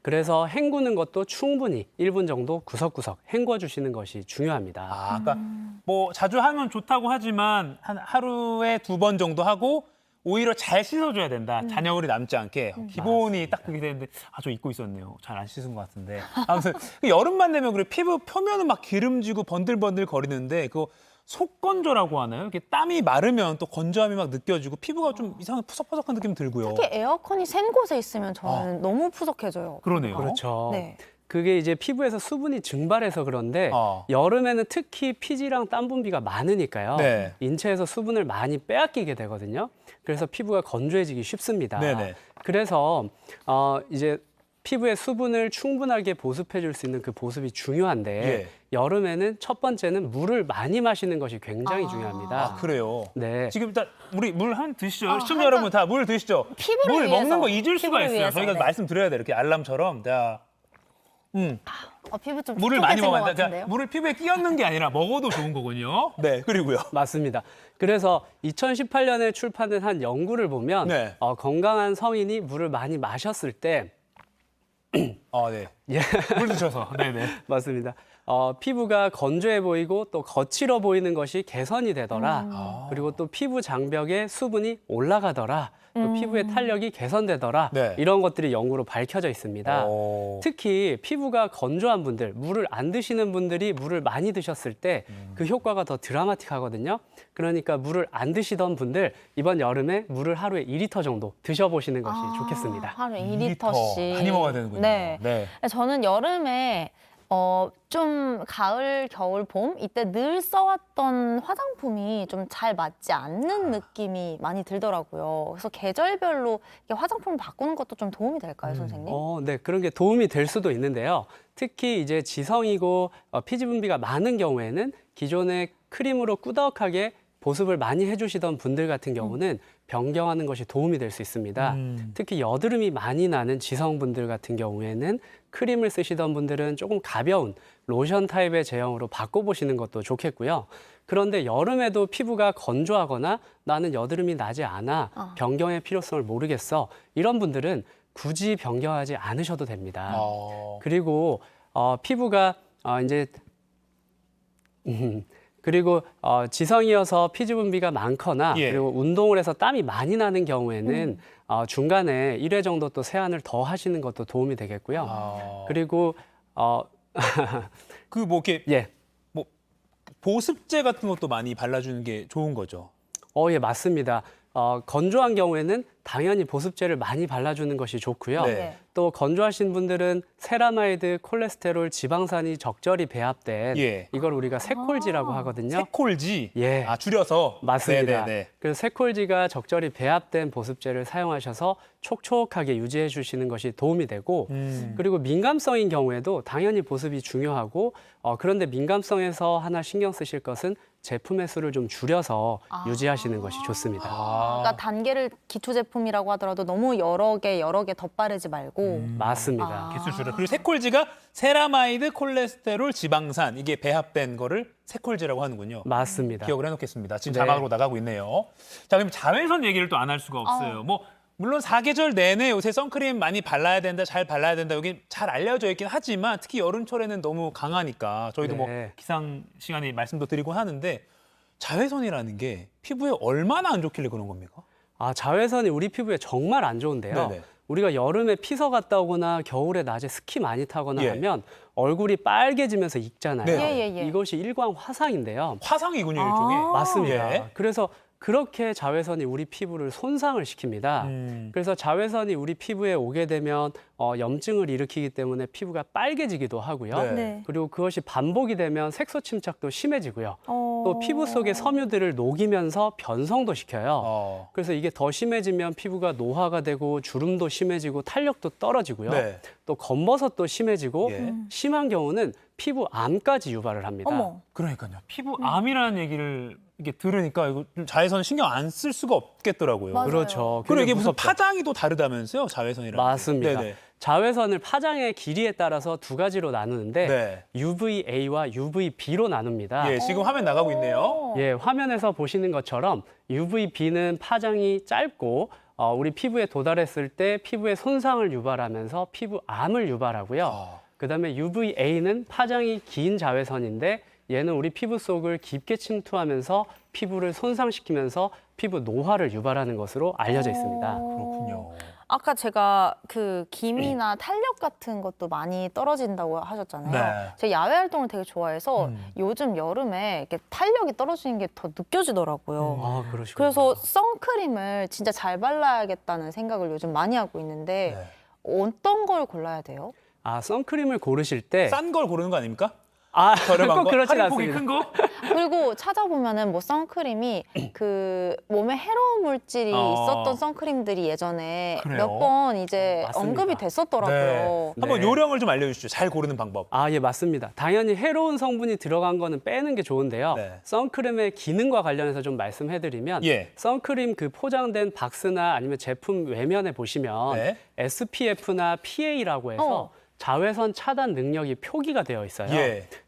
그래서 헹구는 것도 충분히 1분 정도 구석구석 헹궈 주시는 것이 중요합니다. 그러니까 뭐 자주 하면 좋다고 하지만 한 하루에 2번 정도 하고 오히려 잘 씻어줘야 된다. 잔여물이 남지 않게. 기본이 딱 그게 되는데 저 잊고 있었네요. 잘 안 씻은 것 같은데. 아무튼 여름만 되면 그래 피부 표면은 막 기름지고 번들번들 거리는데 그거 속건조라고 하나요? 이렇게 땀이 마르면 또 건조함이 막 느껴지고 피부가 좀 이상한 푸석푸석한 느낌 들고요. 특히 에어컨이 센 곳에 있으면 저는 너무 푸석해져요. 그러네요. 그렇죠. 네. 그게 이제 피부에서 수분이 증발해서 그런데 여름에는 특히 피지랑 땀 분비가 많으니까요. 네. 인체에서 수분을 많이 빼앗기게 되거든요. 그래서 피부가 건조해지기 쉽습니다. 네네. 그래서 이제 피부에 수분을 충분하게 보습해 줄 수 있는 그 보습이 중요한데 예. 여름에는 첫 번째는 물을 많이 마시는 것이 굉장히 중요합니다. 그래요? 네. 지금 일단 우리 물 한 드시죠. 시청자 여러분 다 물 드시죠. 피부를 물 위해서. 먹는 거 잊을 수가 피부를 있어요. 위해서, 저희가 네. 말씀드려야 돼요. 이렇게 알람처럼. 자, 피부 좀 물을 많이 촉촉해진 것 먹어야 돼. 같은데요? 그러니까 물을 피부에 끼얹는 게 아니라 먹어도 좋은 거군요. 네, 그리고요. 맞습니다. 그래서 2018년에 출판된 한 연구를 보면 네. 건강한 성인이 물을 많이 마셨을 때 네. 예. 물 드셔서. 네네. 맞습니다. 피부가 건조해 보이고 또 거칠어 보이는 것이 개선이 되더라. 그리고 또 피부 장벽에 수분이 올라가더라. 또 피부의 탄력이 개선되더라. 네. 이런 것들이 연구로 밝혀져 있습니다. 특히 피부가 건조한 분들, 물을 안 드시는 분들이 물을 많이 드셨을 때 그 효과가 더 드라마틱하거든요. 그러니까 물을 안 드시던 분들 이번 여름에 물을 하루에 2리터 정도 드셔보시는 것이 좋겠습니다. 하루에 2리터씩. 많이 먹어야 되는군요. 네. 네. 저는 여름에 좀 가을, 겨울, 봄 이때 늘 써왔던 화장품이 좀 잘 맞지 않는 느낌이 많이 들더라고요. 그래서 계절별로 이렇게 화장품을 바꾸는 것도 좀 도움이 될까요, 선생님? 네, 그런 게 도움이 될 수도 있는데요. 특히 이제 지성이고 피지 분비가 많은 경우에는 기존의 크림으로 꾸덕하게 보습을 많이 해주시던 분들 같은 경우는 변경하는 것이 도움이 될 수 있습니다. 특히 여드름이 많이 나는 지성분들 같은 경우에는 크림을 쓰시던 분들은 조금 가벼운 로션 타입의 제형으로 바꿔보시는 것도 좋겠고요. 그런데 여름에도 피부가 건조하거나 나는 여드름이 나지 않아 변경의 필요성을 모르겠어. 이런 분들은 굳이 변경하지 않으셔도 됩니다. 그리고 피부가 그리고 지성이어서 피지 분비가 많거나 그리고 운동을 해서 땀이 많이 나는 경우에는 중간에 1회 정도 또 세안을 더 하시는 것도 도움이 되겠고요. 그리고 그 뭐 이렇게 뭐 보습제 같은 것도 많이 발라주는 게 좋은 거죠. 예, 맞습니다. 건조한 경우에는 당연히 보습제를 많이 발라주는 것이 좋고요. 네. 또 건조하신 분들은 세라마이드, 콜레스테롤, 지방산이 적절히 배합된 이걸 우리가 세콜지라고 하거든요. 세콜지? 예. 줄여서? 맞습니다. 네네네. 그래서 세콜지가 적절히 배합된 보습제를 사용하셔서 촉촉하게 유지해 주시는 것이 도움이 되고 그리고 민감성인 경우에도 당연히 보습이 중요하고 그런데 민감성에서 하나 신경 쓰실 것은 제품의 수를 좀 줄여서 유지하시는 것이 좋습니다. 그러니까 단계를 기초 제품이라고 하더라도 너무 여러 개 덧바르지 말고. 맞습니다. 개수 줄여. 그리고 세콜지가 세라마이드, 콜레스테롤, 지방산 이게 배합된 거를 세콜지라고 하는군요. 맞습니다. 기억을 해놓겠습니다. 지금 네. 자막으로 나가고 있네요. 자, 그럼 자외선 얘기를 또 안 할 수가 없어요. 뭐 물론 사계절 내내 요새 선크림 많이 발라야 된다, 잘 발라야 된다. 여기 잘 알려져 있긴 하지만 특히 여름철에는 너무 강하니까 저희도 뭐 기상 시간에 말씀도 드리곤 하는데 자외선이라는 게 피부에 얼마나 안 좋길래 그런 겁니까? 자외선이 우리 피부에 정말 안 좋은데요. 네네. 우리가 여름에 피서 갔다 오거나 겨울에 낮에 스키 많이 타거나 하면 얼굴이 빨개지면서 익잖아요. 네. 이것이 일광 화상인데요. 화상이군요, 일종의. 맞습니다. 그래서 그렇게 자외선이 우리 피부를 손상을 시킵니다. 그래서 자외선이 우리 피부에 오게 되면 염증을 일으키기 때문에 피부가 빨개지기도 하고요. 네. 그리고 그것이 반복이 되면 색소 침착도 심해지고요. 또 피부 속의 섬유들을 녹이면서 변성도 시켜요. 그래서 이게 더 심해지면 피부가 노화가 되고 주름도 심해지고 탄력도 떨어지고요. 네. 또 검버섯도 심해지고 심한 경우는 피부암까지 유발을 합니다. 그러니까요. 피부암이라는 얘기를 이게 들으니까 이거 좀 자외선 신경 안 쓸 수가 없겠더라고요. 맞아요. 그렇죠. 그리고 이게 무슨 무섭죠. 파장이 또 다르다면서요, 자외선이랑. 맞습니다. 네네. 자외선을 파장의 길이에 따라서 두 가지로 나누는데 UVA와 UVB로 나눕니다. 예, 지금 화면 나가고 있네요. 예, 화면에서 보시는 것처럼 UVB는 파장이 짧고 우리 피부에 도달했을 때 피부에 손상을 유발하면서 피부암을 유발하고요. 그다음에 UVA는 파장이 긴 자외선인데 얘는 우리 피부 속을 깊게 침투하면서 피부를 손상시키면서 피부 노화를 유발하는 것으로 알려져 있습니다. 그렇군요. 아까 제가 그 기미나 탄력 같은 것도 많이 떨어진다고 하셨잖아요. 네. 제가 야외 활동을 되게 좋아해서 요즘 여름에 이렇게 탄력이 떨어지는 게 더 느껴지더라고요. 그러시군요. 그래서 선크림을 진짜 잘 발라야겠다는 생각을 요즘 많이 하고 있는데 어떤 걸 골라야 돼요? 선크림을 고르실 때 싼 걸 고르는 거 아닙니까? 꼭 그렇진 할인폭이 않습니다. 큰 거? 그리고 찾아보면은 뭐 선크림이 그 몸에 해로운 물질이 있었던 선크림들이 예전에 그래요? 몇 번 이제 맞습니다. 언급이 됐었더라고요. 한번 요령을 좀 알려주시죠. 잘 고르는 방법. 예, 맞습니다. 당연히 해로운 성분이 들어간 거는 빼는 게 좋은데요. 선크림의 기능과 관련해서 좀 말씀해드리면 선크림 그 포장된 박스나 아니면 제품 외면에 보시면 SPF나 PA라고 해서 자외선 차단 능력이 표기가 되어 있어요.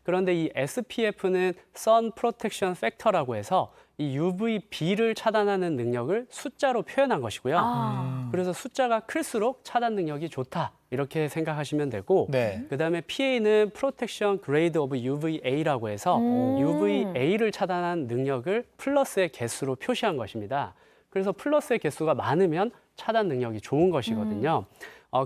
그런데 이 SPF는 Sun Protection Factor라고 해서 이 UVB를 차단하는 능력을 숫자로 표현한 것이고요. 그래서 숫자가 클수록 차단 능력이 좋다. 이렇게 생각하시면 되고 네. 그다음에 PA는 Protection Grade of UVA라고 해서 UVA를 차단한 능력을 플러스의 개수로 표시한 것입니다. 그래서 플러스의 개수가 많으면 차단 능력이 좋은 것이거든요.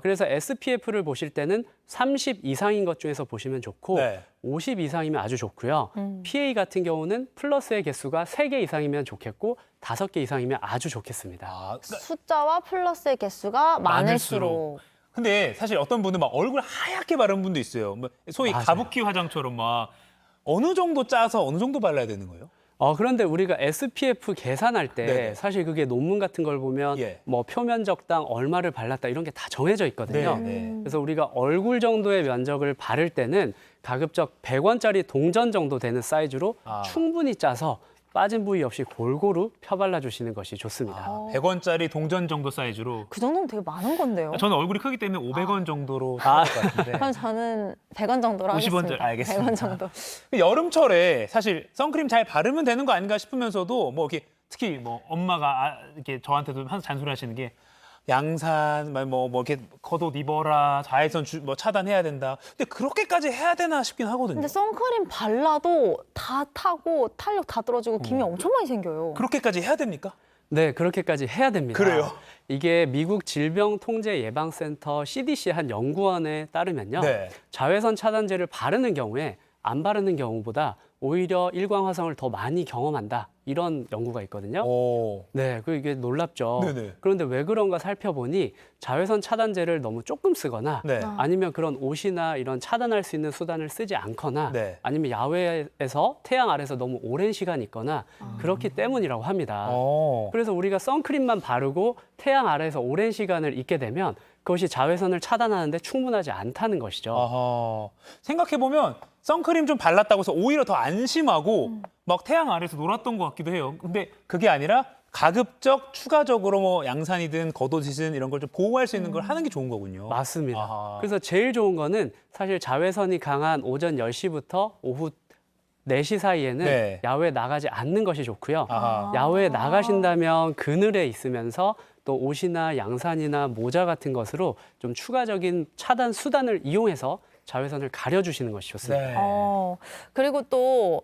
그래서 SPF를 보실 때는 30 이상인 것 중에서 보시면 좋고 네. 50 이상이면 아주 좋고요. PA 같은 경우는 플러스의 개수가 3개 이상이면 좋겠고 5개 이상이면 아주 좋겠습니다. 숫자와 플러스의 개수가 많을수록. 근데 사실 어떤 분은 막 얼굴 하얗게 바른 분도 있어요. 뭐 소위 맞아요. 가부키 화장처럼 막 어느 정도 짜서 어느 정도 발라야 되는 거예요? 그런데 우리가 SPF 계산할 때 네네. 사실 그게 논문 같은 걸 보면 예. 뭐 표면 적당 얼마를 발랐다 이런 게 다 정해져 있거든요. 네. 그래서 우리가 얼굴 정도의 면적을 바를 때는 가급적 100원짜리 동전 정도 되는 사이즈로 충분히 짜서 빠진 부위 없이 골고루 펴발라 주시는 것이 좋습니다. 100원짜리 동전 정도 사이즈로. 그 정도면 되게 많은 건데요. 저는 얼굴이 크기 때문에 500원 정도로 할 것 같은데. 그럼 저는 100원 정도로 50원 하겠습니다. 알겠습니다. 100원 정도. 여름철에 사실 선크림 잘 바르면 되는 거 아닌가 싶으면서도 뭐 이렇게 특히 뭐 엄마가 이렇게 저한테도 항상 잔소리하시는 게 양산 뭐 이렇게 겉옷 입어라 자외선 뭐 차단해야 된다. 근데 그렇게까지 해야 되나 싶긴 하거든요. 근데 선크림 발라도 다 타고 탄력 다 떨어지고 기미 엄청 많이 생겨요. 그렇게까지 해야 됩니까? 네, 그렇게까지 해야 됩니다. 그래요? 이게 미국 질병통제예방센터 CDC 한 연구원에 따르면요. 네. 자외선 차단제를 바르는 경우에 안 바르는 경우보다 오히려 일광 화성을 더 많이 경험한다. 이런 연구가 있거든요. 네, 이게 놀랍죠. 네네. 그런데 왜 그런가 살펴보니 자외선 차단제를 너무 조금 쓰거나 네. 아니면 그런 옷이나 이런 차단할 수 있는 수단을 쓰지 않거나 네. 아니면 야외에서 태양 아래서 너무 오랜 시간 있거나 그렇기 때문이라고 합니다. 그래서 우리가 선크림만 바르고 태양 아래에서 오랜 시간을 있게 되면 그것이 자외선을 차단하는데 충분하지 않다는 것이죠. 생각해보면 선크림 좀 발랐다고 해서 오히려 더 안심하고 막 태양 아래서 놀았던 것 같기도 해요. 근데 그게 아니라 가급적 추가적으로 뭐 양산이든 겉옷이든 이런 걸 좀 보호할 수 있는 걸 하는 게 좋은 거군요. 맞습니다. 그래서 제일 좋은 거는 사실 자외선이 강한 오전 10시부터 오후 4시 사이에는 네. 야외에 나가지 않는 것이 좋고요. 야외에 나가신다면 그늘에 있으면서 또 옷이나 양산이나 모자 같은 것으로 좀 추가적인 차단 수단을 이용해서 자외선을 가려주시는 것이 좋습니다. 네. 그리고 또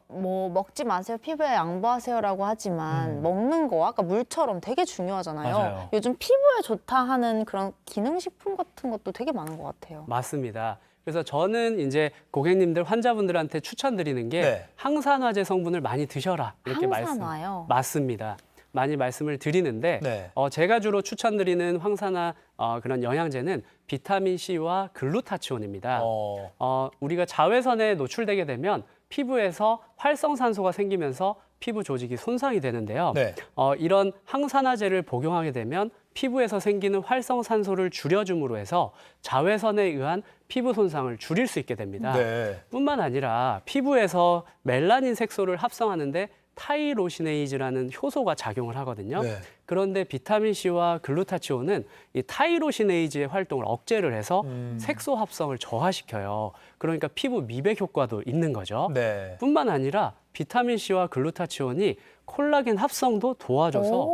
뭐 먹지 마세요, 피부에 양보하세요라고 하지만 먹는 거 아까 물처럼 되게 중요하잖아요. 맞아요. 요즘 피부에 좋다 하는 그런 기능식품 같은 것도 되게 많은 것 같아요. 맞습니다. 그래서 저는 이제 고객님들, 환자분들한테 추천드리는 게 네. 항산화제 성분을 많이 드셔라 이렇게 항산화요? 맞습니다. 많이 말씀을 드리는데 네. 제가 주로 추천드리는 항산화 그런 영양제는 비타민 C와 글루타치온입니다. 우리가 자외선에 노출되게 되면 피부에서 활성산소가 생기면서 피부 조직이 손상이 되는데요. 네. 이런 항산화제를 복용하게 되면 피부에서 생기는 활성산소를 줄여줌으로 해서 자외선에 의한 피부 손상을 줄일 수 있게 됩니다. 네. 뿐만 아니라 피부에서 멜라닌 색소를 합성하는데 타이로시네이즈라는 효소가 작용을 하거든요. 네. 그런데 비타민 C와 글루타치온은 이 타이로시네이즈의 활동을 억제를 해서 색소 합성을 저하시켜요. 그러니까 피부 미백 효과도 있는 거죠. 네. 뿐만 아니라 비타민 C와 글루타치온이 콜라겐 합성도 도와줘서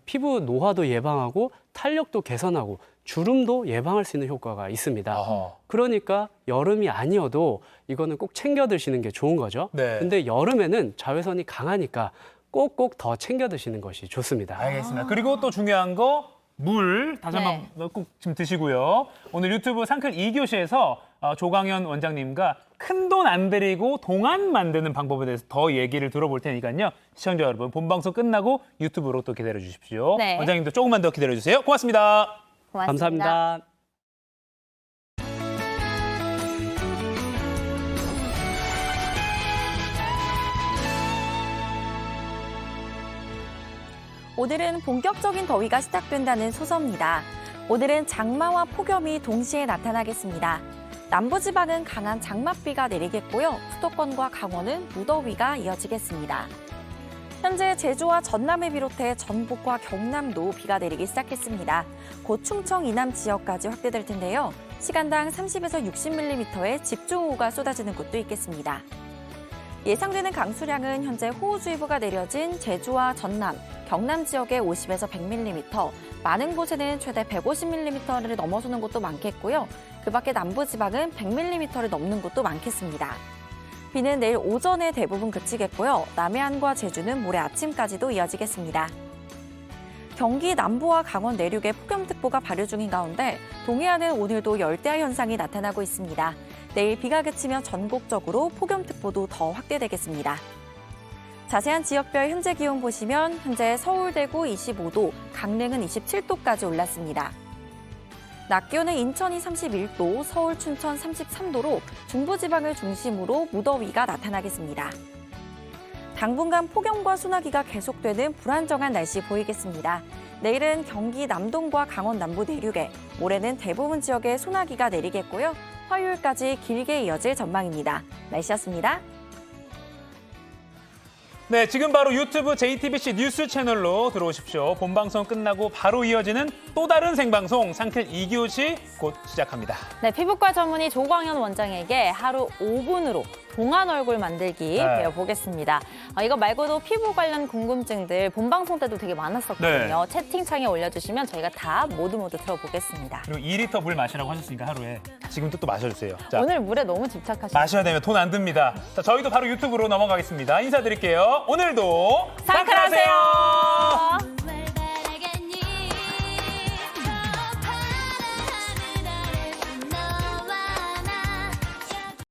피부 노화도 예방하고 탄력도 개선하고 주름도 예방할 수 있는 효과가 있습니다. 그러니까 여름이 아니어도 이거는 꼭 챙겨 드시는 게 좋은 거죠. 네. 근데 여름에는 자외선이 강하니까 꼭꼭 더 챙겨 드시는 것이 좋습니다. 알겠습니다. 그리고 또 중요한 거 물 다시 한번 꼭 좀 드시고요. 오늘 유튜브 상클 2교시에서 조광현 원장님과 큰돈 안 들이고 동안 만드는 방법에 대해서 더 얘기를 들어볼 테니까요. 시청자 여러분 본방송 끝나고 유튜브로 또 기다려 주십시오. 네. 원장님도 조금만 더 기다려 주세요. 고맙습니다. 감사합니다. 오늘은 본격적인 더위가 시작된다는 소서입니다. 오늘은 장마와 폭염이 동시에 나타나겠습니다. 남부지방은 강한 장맛비가 내리겠고요. 수도권과 강원은 무더위가 이어지겠습니다. 현재 제주와 전남을 비롯해 전북과 경남도 비가 내리기 시작했습니다. 곧 충청 이남 지역까지 확대될 텐데요. 시간당 30에서 60mm의 집중호우가 쏟아지는 곳도 있겠습니다. 예상되는 강수량은 현재 호우주의보가 내려진 제주와 전남, 경남 지역에 50에서 100mm, 많은 곳에는 최대 150mm를 넘어서는 곳도 많겠고요. 그 밖에 남부지방은 100mm를 넘는 곳도 많겠습니다. 비는 내일 오전에 대부분 그치겠고요. 남해안과 제주는 모레 아침까지도 이어지겠습니다. 경기 남부와 강원 내륙에 폭염특보가 발효 중인 가운데 동해안은 오늘도 열대야 현상이 나타나고 있습니다. 내일 비가 그치면 전국적으로 폭염특보도 더 확대되겠습니다. 자세한 지역별 현재 기온 보시면 현재 서울, 대구 25도, 강릉은 27도까지 올랐습니다. 낮 기온은 인천이 31도, 서울, 춘천 33도로 중부지방을 중심으로 무더위가 나타나겠습니다. 당분간 폭염과 소나기가 계속되는 불안정한 날씨 보이겠습니다. 내일은 경기 남동과 강원 남부 내륙에, 모레는 대부분 지역에 소나기가 내리겠고요. 화요일까지 길게 이어질 전망입니다. 날씨였습니다. 네, 지금 바로 유튜브 JTBC 뉴스 채널로 들어오십시오. 본방송 끝나고 바로 이어지는 또 다른 생방송 상틀 2교시 곧 시작합니다. 네, 피부과 전문의 조광현 원장에게 하루 5분으로 동안 얼굴 만들기 배워보겠습니다. 이거 말고도 피부 관련 궁금증들 본방송 때도 되게 많았었거든요. 채팅창에 올려주시면 저희가 다 모두 들어보겠습니다. 그리고 2리터 물 마시라고 하셨으니까 하루에 지금도 또 마셔주세요. 자, 오늘 물에 너무 집착하시죠? 마셔야 되면 돈 안 듭니다. 자, 저희도 바로 유튜브로 넘어가겠습니다. 인사드릴게요. 오늘도 상쾌하세요.